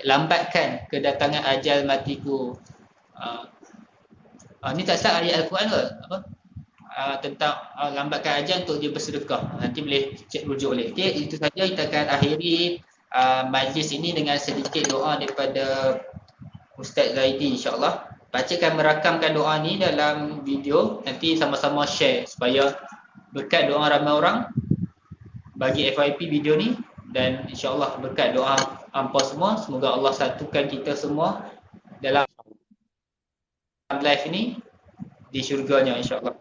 A: lambatkan kedatangan ajal matiku. Ni tak salah ayat Al-Quran ke? Tentang lambatkan ajal untuk dia bersedekah. Nanti boleh cek rujuk boleh. Okey, itu saja, kita akan akhiri majlis ini dengan sedikit doa daripada Ustaz Zaidi, insya-Allah. Pakcik akan merakamkan doa ni dalam video, nanti sama-sama share supaya berkat doa ramai orang bagi FYP video ni, dan insya-Allah berkat doa hampa semua, semoga Allah satukan kita semua dalam live ini di syurganya, insya-Allah.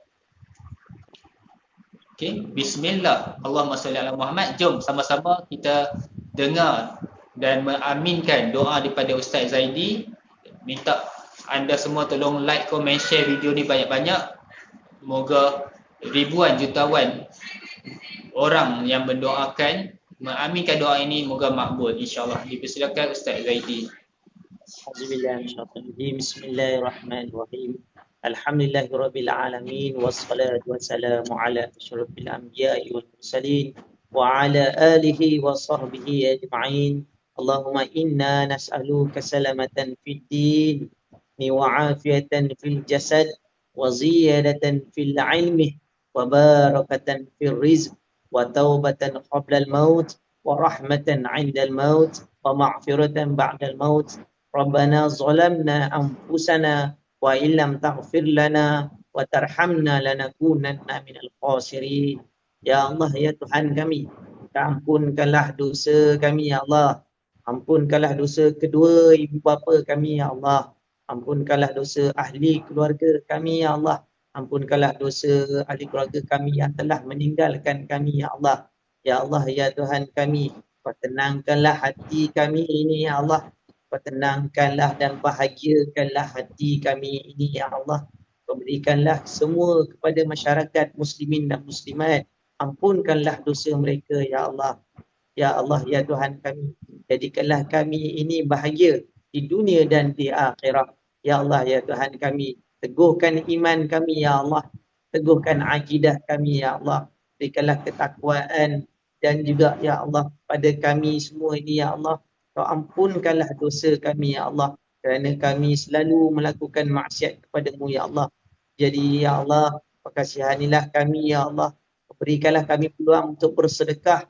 A: Okey, bismillah. Allahumma salli ala Muhammad. Jom sama-sama kita dengar dan mengaminkan doa daripada Ustaz Zaidi. Minta anda semua tolong like, komen, share video ni banyak-banyak. Moga ribuan jutawan orang yang mendoakan, mengaminkan doa ini moga makbul insya-Allah. Dipersilakan Ustaz Zaidi.
C: Bismillahirrahmanirrahim. Alhamdulillahirabbil alamin wassalatu wassalamu ala asyrafil anbiya'i wal mursalin wa ala alihi wa sahbihi ajma'in. Allahumma inna nas'aluka salamatan fid din wa afiyatan fil jasad wa ziyadatan fil ilmi wa barakatan fil rizq wa taubatan qabla al maut wa rahmatan 'inda al maut wa maghfiratan ba'da al maut. Rabbana zalamna anfusana wa illam taghfir lana wa tarhamna lanakunanna minal khasirin. Ya Allah, ya Tuhan kami, ampunkanlah dosa kami ya Allah. Ampunkanlah dosa kedua ibu bapa kami ya Allah. Ampunkanlah dosa ahli keluarga kami ya Allah. Ampunkanlah dosa ahli keluarga kami yang telah meninggalkan kami ya Allah. Ya Allah, ya Tuhan kami, Kau tenangkanlah hati kami ini ya Allah. Kau tenangkanlah dan bahagiakanlah hati kami ini ya Allah. Kau berikanlah semua kepada masyarakat muslimin dan muslimat. Ampunkanlah dosa mereka ya Allah. Ya Allah, ya Tuhan kami, jadikanlah kami ini bahagia di dunia dan di akhirat. Ya Allah, ya Tuhan kami, teguhkan iman kami ya Allah. Teguhkan akidah kami ya Allah. Berikanlah ketakwaan dan juga ya Allah pada kami semua ini ya Allah. Kau ampunkanlah dosa kami ya Allah, kerana kami selalu melakukan maksiat kepadamu ya Allah. Jadi ya Allah, kasihanilah kami ya Allah. Berikanlah kami peluang untuk bersedekah,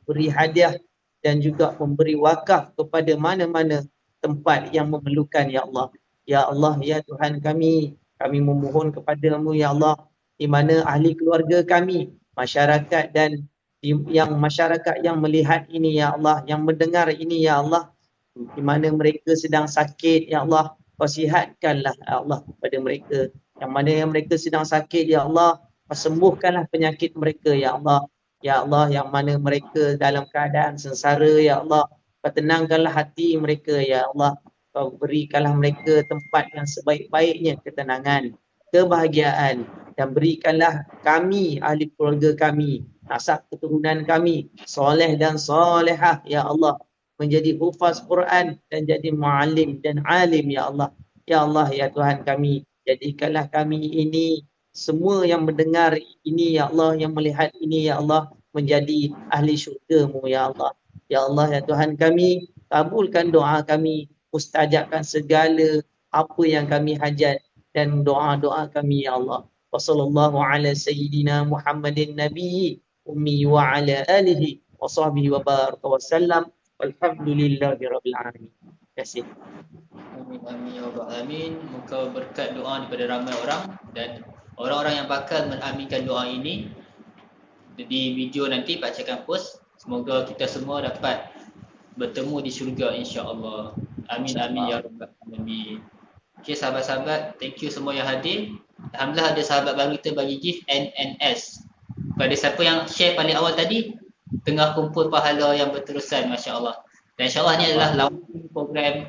C: beri hadiah dan juga memberi wakaf kepada mana-mana tempat yang memerlukan ya Allah. Ya Allah, ya Tuhan kami memohon kepadamu ya Allah, di mana ahli keluarga kami, masyarakat dan yang masyarakat yang melihat ini ya Allah, yang mendengar ini ya Allah, di mana mereka sedang sakit ya Allah, Kau sihatkanlah ya Allah kepada mereka. Yang mana yang mereka sedang sakit ya Allah, Kau sembuhkanlah penyakit mereka ya Allah. Ya Allah, yang mana mereka dalam keadaan sengsara ya Allah, Kau tenangkanlah hati mereka ya Allah. Kau berikanlah mereka tempat yang sebaik-baiknya ketenangan, kebahagiaan, dan berikanlah kami, ahli keluarga kami, nasab keturunan kami, soleh dan solehah ya Allah, menjadi hufaz Quran dan jadi muallim dan alim ya Allah. Ya Allah, ya Tuhan kami, jadikanlah kami ini, semua yang mendengar ini ya Allah, yang melihat ini ya Allah, menjadi ahli syurga-Mu ya Allah. Ya Allah, ya Tuhan kami, kabulkan doa kami, mustajabkan segala apa yang kami hajat dan doa-doa kami ya Allah. Wa sallallahu ala sayyidina Muhammadin nabiyyi ummi wa ala alihi wa sahbihi wa baraka wa sallam. Walhamdulillahi rabbil alamin. Terima kasih.
A: Amin amin ya rabbal alamin. Moga berkat doa daripada ramai orang dan orang-orang yang bakal mengaminkan doa ini di video nanti Pak Cik akan post. Semoga kita semua dapat bertemu di syurga insya-Allah. Amin amin ya rabbal alamin. Okey sahabat-sahabat, thank you semua yang hadir. Alhamdulillah ada sahabat baru kita bagi gift NNS. Pada siapa yang share paling awal tadi, tengah kumpul pahala yang berterusan, masya-Allah. Dan insya-Allah ni adalah launching program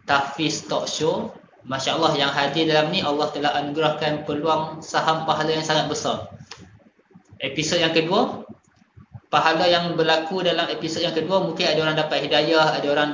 A: Tahfiz Talk Show. Masya-Allah yang hadir dalam ni Allah telah anugerahkan peluang saham pahala yang sangat besar. Episod yang kedua, pahala yang berlaku dalam episod yang kedua, mungkin ada orang dapat hidayah, ada orang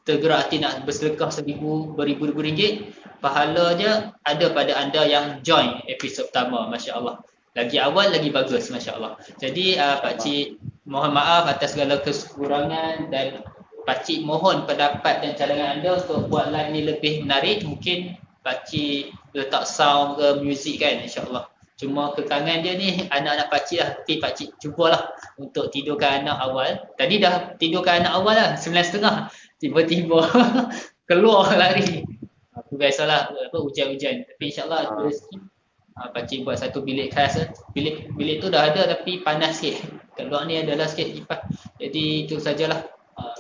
A: tergerak hati nak bersedekah 1,000, beribu-ribu ringgit. Pahalanya ada pada anda yang join episod pertama, masya-Allah. Lagi awal lagi bagus, masya-Allah. Jadi Pak Cik mohon maaf atas segala kekurangan dan Pak Cik mohon pendapat dan cadangan anda untuk buat live ni lebih menarik. Mungkin Pak Cik letak sound ke muzik kan, insya-Allah. Cuma kekangan dia ni anak-anak Pak Cik lah. Tapi Pak Cik cubalah untuk tidurkan anak awal. Tadi dah tidurkan anak awal lah 9.30. Tiba-tiba keluar lari. Aku biasalah hujan-hujan. Tapi insya-Allah ada rezeki. Pak Cik buat satu bilik khas. Bilik tu dah ada tapi panas sikit. Kat luar ni adalah sikit kipas. Jadi itu sajalah.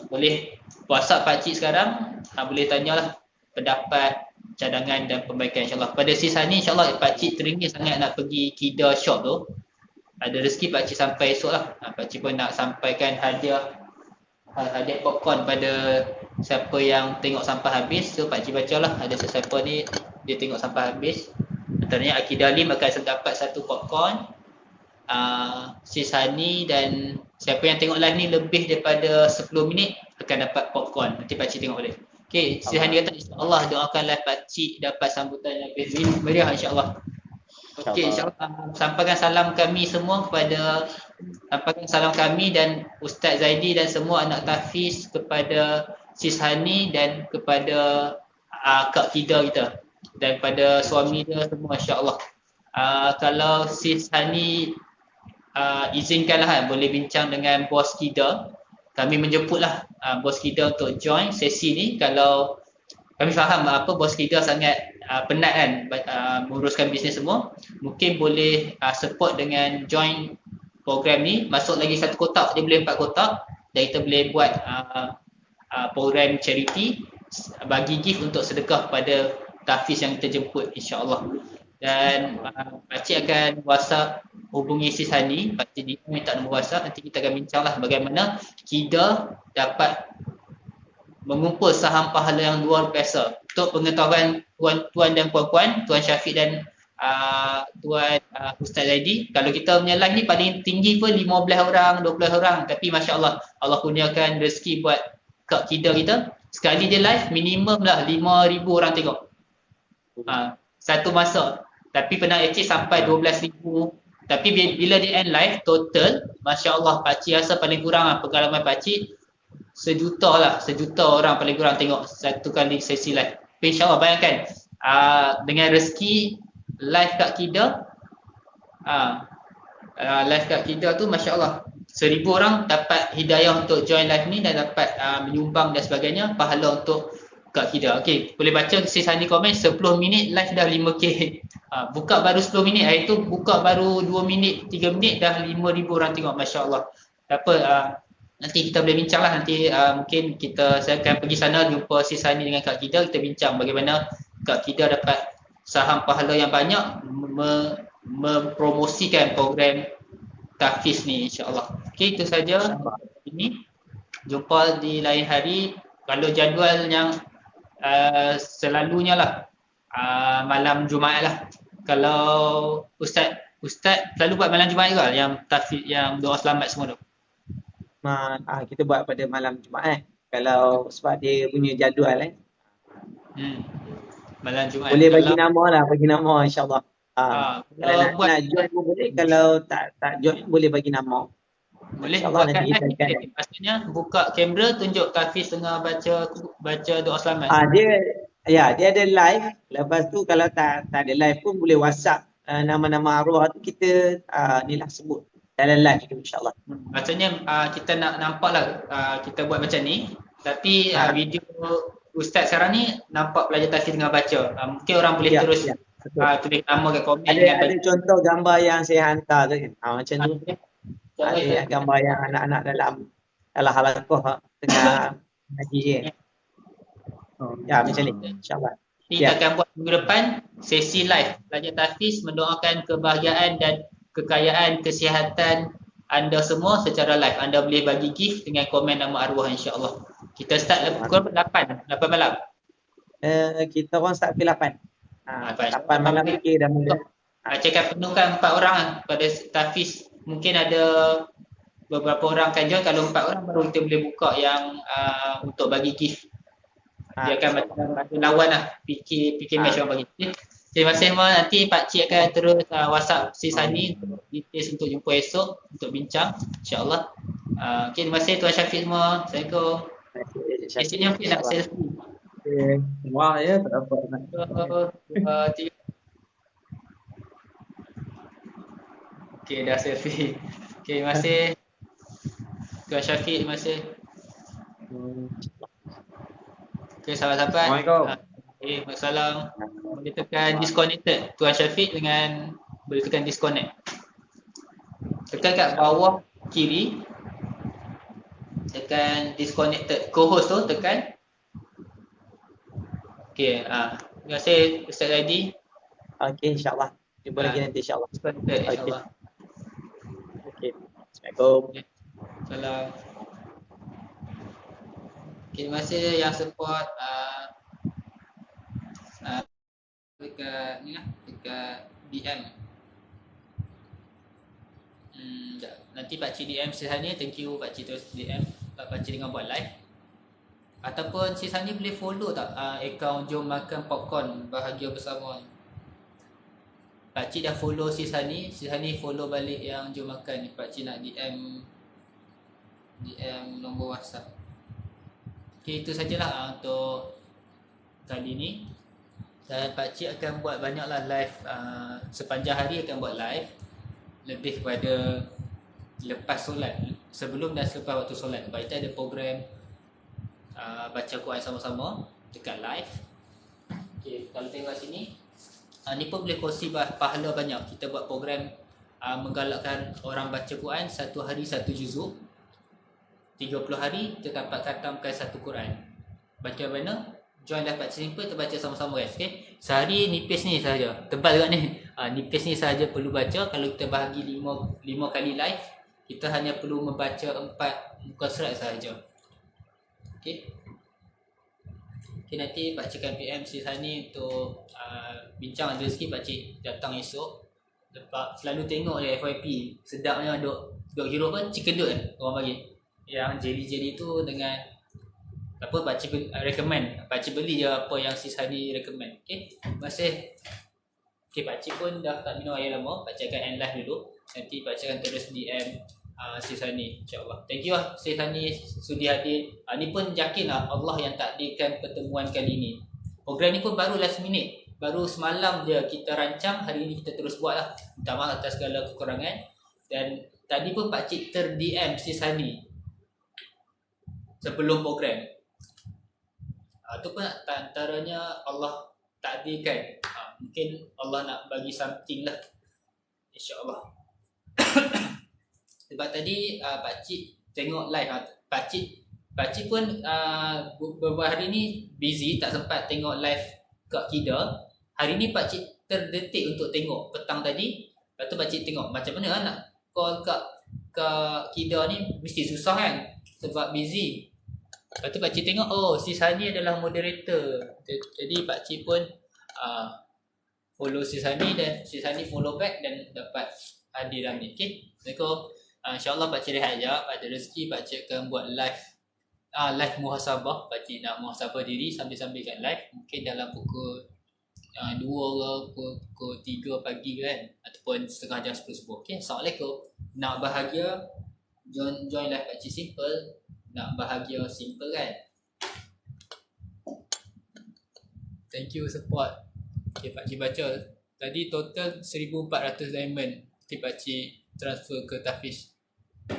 A: Boleh WhatsApp Pak Cik sekarang. Boleh tanyalah pendapat, cadangan dan perbaikan insya-Allah. Pada sisa ni insya-Allah Pak Cik teringin sangat nak pergi Kida Shop tu. ada rezeki pakcik sampai esok lah. Pakcik pun nak sampaikan hadiah popcorn pada siapa yang tengok sampai habis. So pakcik bacalah ada sesiapa ni dia tengok sampai habis. Antaranya Akidah Lim akan dapat satu popcorn. Sis Hani dan siapa yang tengok live ni lebih daripada 10 minit akan dapat popcorn. Nanti pakcik tengok balik. Okay, Sis Hani kata insya-Allah doakanlah pakcik dapat sambutan yang lebih meriah insya-Allah. Okey, insya-Allah sampaikan salam kami semua sampaikan salam kami dan Ustaz Zaidi dan semua anak tahfiz kepada Sis Hani dan kepada Kak Kida kita dan pada suami dia semua insya-Allah. Kalau Sis Hani izinkanlah boleh bincang dengan bos Kida. Kami menjemputlah bos Kida untuk join sesi ni. Kalau kami faham bos Kida sangat penat kan menguruskan bisnes semua, mungkin boleh support dengan join program ni. Masuk lagi satu kotak, dia boleh 4 kotak dan kita boleh buat program charity, bagi gift untuk sedekah pada tahfiz yang kita jemput insya-Allah. Dan pakcik akan WhatsApp hubungi Sis Hani, pakcik dia minta nombor WhatsApp, nanti kita akan bincanglah bagaimana Kida dapat mengumpul saham pahala yang luar biasa. Untuk pengetahuan tuan-tuan dan puan-puan, Tuan Syafiq dan Tuan Ustaz Zaidi, kalau kita punya live ni paling tinggi pun 15 orang, 20 orang, tapi masya-Allah Allah kurniakan rezeki buat Kak Kida kita. Sekali dia live minimum lah 5,000 orang tengok. Satu masa. Tapi pernah achieve sampai 12,000. Tapi bila dia end live total, masya-Allah pakcik rasa paling kurang pengalaman pakcik 1 juta orang paling kurang tengok satu kali sesi live. Tapi insya-Allah bayangkan dengan rezeki live Kak Kida, live Kak Kida tu masya-Allah 1,000 orang dapat hidayah untuk join live ni dan dapat menyumbang dan sebagainya, pahala untuk Kak Kida. Okey, boleh baca Sis Hani komen 10 minit live dah 5k. Buka baru 10 minit, hari tu buka baru 2 minit, 3 minit dah 5,000 orang tengok, masya-Allah. Tak apa, nanti kita boleh bincang lah. Nanti mungkin saya akan pergi sana jumpa Sis Hani dengan Kak Kida, kita bincang bagaimana Kak Kida dapat saham pahala yang banyak mempromosikan program tahfiz ni insya-Allah. Okey, itu saja ini. Jumpa di lain hari. Kalau jadual yang selalunya lah malam Jumaat lah. Kalau Ustaz selalu buat malam Jumaat juga yang tahfiz, yang doa selamat semua tu.
C: Kita buat pada malam Jumaat kalau sebab dia punya jadual
A: malam Jumaat.
C: Boleh bagi nama lah, bagi nama insya-Allah. Kalau nak join pun boleh, kalau tak join boleh bagi nama.
A: Boleh buatkan live. Maksudnya buka kamera tunjuk tahfiz tengah baca doa selamat.
C: Dia ada live. Lepas tu kalau tak ada live pun boleh WhatsApp nama-nama arwah tu kita nilah sebut dalam live tu insya-Allah.
A: Maksudnya kita nak nampaklah kita buat macam ni, tapi video Ustaz sekarang ni nampak pelajar tahfiz tengah baca. Mungkin orang boleh terus tulis nama kat komen.
C: Ada contoh gambar yang saya hantar tu kan. Macam tu. Ada gambar yang anak-anak dalam halaqah tengah ngaji kan. Macam ni insya-Allah.
A: Kita akan buat minggu depan sesi live pelajar tahfiz mendoakan kebahagiaan dan kekayaan kesihatan anda semua secara live. Anda boleh bagi gift dengan komen nama arwah insya-Allah. Kita start pukul 8 malam.
C: Kita orang start pukul 8. 8 malam ni dah mula.
A: Cakap penuhkan 4 orang pada tahfiz. Mungkin ada beberapa orang akan join. Kalau 4 orang baru kita boleh buka yang untuk bagi gift. Dia akan macam ada lawan lah. PK match orang bagi. Terima kasih semua. Nanti pakcik akan terus WhatsApp Sis Hani details untuk jumpa esok untuk bincang insya-Allah. Okay, terima kasih Tuan Syafiq semua. Assalamualaikum. Esoknya mungkin nak selfie.
B: Wah ya, tak dapat.
A: 2, 3. Okay, dah selfie. Okay, terima kasih Tuan Syafiq, terima kasih. Okay, sahabat-sahabat.
B: Assalamualaikum.
A: Okay, Waalaikumsalam. Boleh tekan disconnected. Tuan Syafiq boleh tekan disconnect. Tekan kat bawah kiri. Tekan disconnected. Co-host tu tekan. Okay, terima kasih Ustaz Zaidi.
C: Okay, insya-Allah. Jumpa lagi nanti insya-Allah.
A: Disconnected insya-Allah.
C: Assalamualaikum.
A: Salam. Okay, terima kasih yang support dekat ni lah, dekat DM. Nanti Pakcik DM Sihani, thank you Pakcik terus DM Pakcik dengan buat live. Ataupun Sihani boleh follow tak akaun Jom Makan Popcorn Bahagia Bersama. Pakcik dah follow Sihani follow balik yang Jom Makan ni. Pakcik nak DM nombor WhatsApp. Okay, itu sajalah untuk kali ni. Dan Pakcik akan buat banyaklah live, sepanjang hari akan buat live. Lebih kepada lepas solat, sebelum dan selepas waktu solat. Sebab kita ada program baca Quran sama-sama dekat live. Okay, kalau tengok sini, ni pun boleh kongsi pahala banyak. Kita buat program menggalakkan orang baca Quran satu hari satu juzuk. 30 hari kita dapat khatamkan satu Quran. Baca mana? Join live Pakcik Simple, kita baca sama-sama guys. Okay? Sehari nipis ni sahaja. Tebal juga ni. Nipis ni sahaja perlu baca. Kalau kita bahagi 5 kali live, kita hanya perlu membaca 4 muka surat sahaja. Okay? Okay, nanti Pakcik akan PM Sihani untuk bincang rezeki. Pakcik datang esok. Lepas selalu tengok je FYP. Sedapnya duk kira apa? Chicken duk kan orang bagi. Yang jelly-jelly tu dengan apa Pakcik recommend. Pakcik beli je apa yang Sihani recommend. Okay, terima kasih. Okay, Pakcik pun dah tak minum air lama. Pakcik akan end live dulu. Nanti Pakcik akan terus DM Sihani, insyaAllah. Thank you lah Sihani sudi hadir. Ni pun yakin lah Allah yang takdirkan pertemuan kali ni. Program ni pun baru last minute. Baru semalam dia kita rancang. Hari ni kita terus buat lah. Minta maaf atas segala kekurangan. Dan tadi pun Pakcik ter-DM Sihani sebelum program. Itu pun antaranya Allah takdirkan. Mungkin Allah nak bagi something lah, InsyaAllah. Sebab tadi Pakcik tengok live. Pakcik pun beberapa hari ni busy, tak sempat tengok live kat Kida. Hari ni Pakcik terdetik untuk tengok petang tadi. Lepas tu Pakcik tengok macam mana nak call kat Kida ni, mesti susah kan sebab busy. Lepas tu Pakcik tengok, oh Sihani adalah moderator. Jadi Pakcik pun follow Sihani dan Sihani follow back dan dapat hadir dalam ni. Okay, Assalamualaikum. InsyaAllah Pakcik rehat sekejap. Ada rezeki Pakcik akan buat live muhasabah. Pakcik nak muhasabah diri sambil-sambil kat live. Mungkin dalam pukul 2 ke pukul 3 pagi kan, ataupun setengah jam 10 subuh. Okay, Assalamualaikum. Nak bahagia, join live Pakcik Simple. Nak bahagia simple kan. Thank you support. Okay, Pakcik baca. Tadi total 1400 diamond. Pakcik transfer ke Tafiz.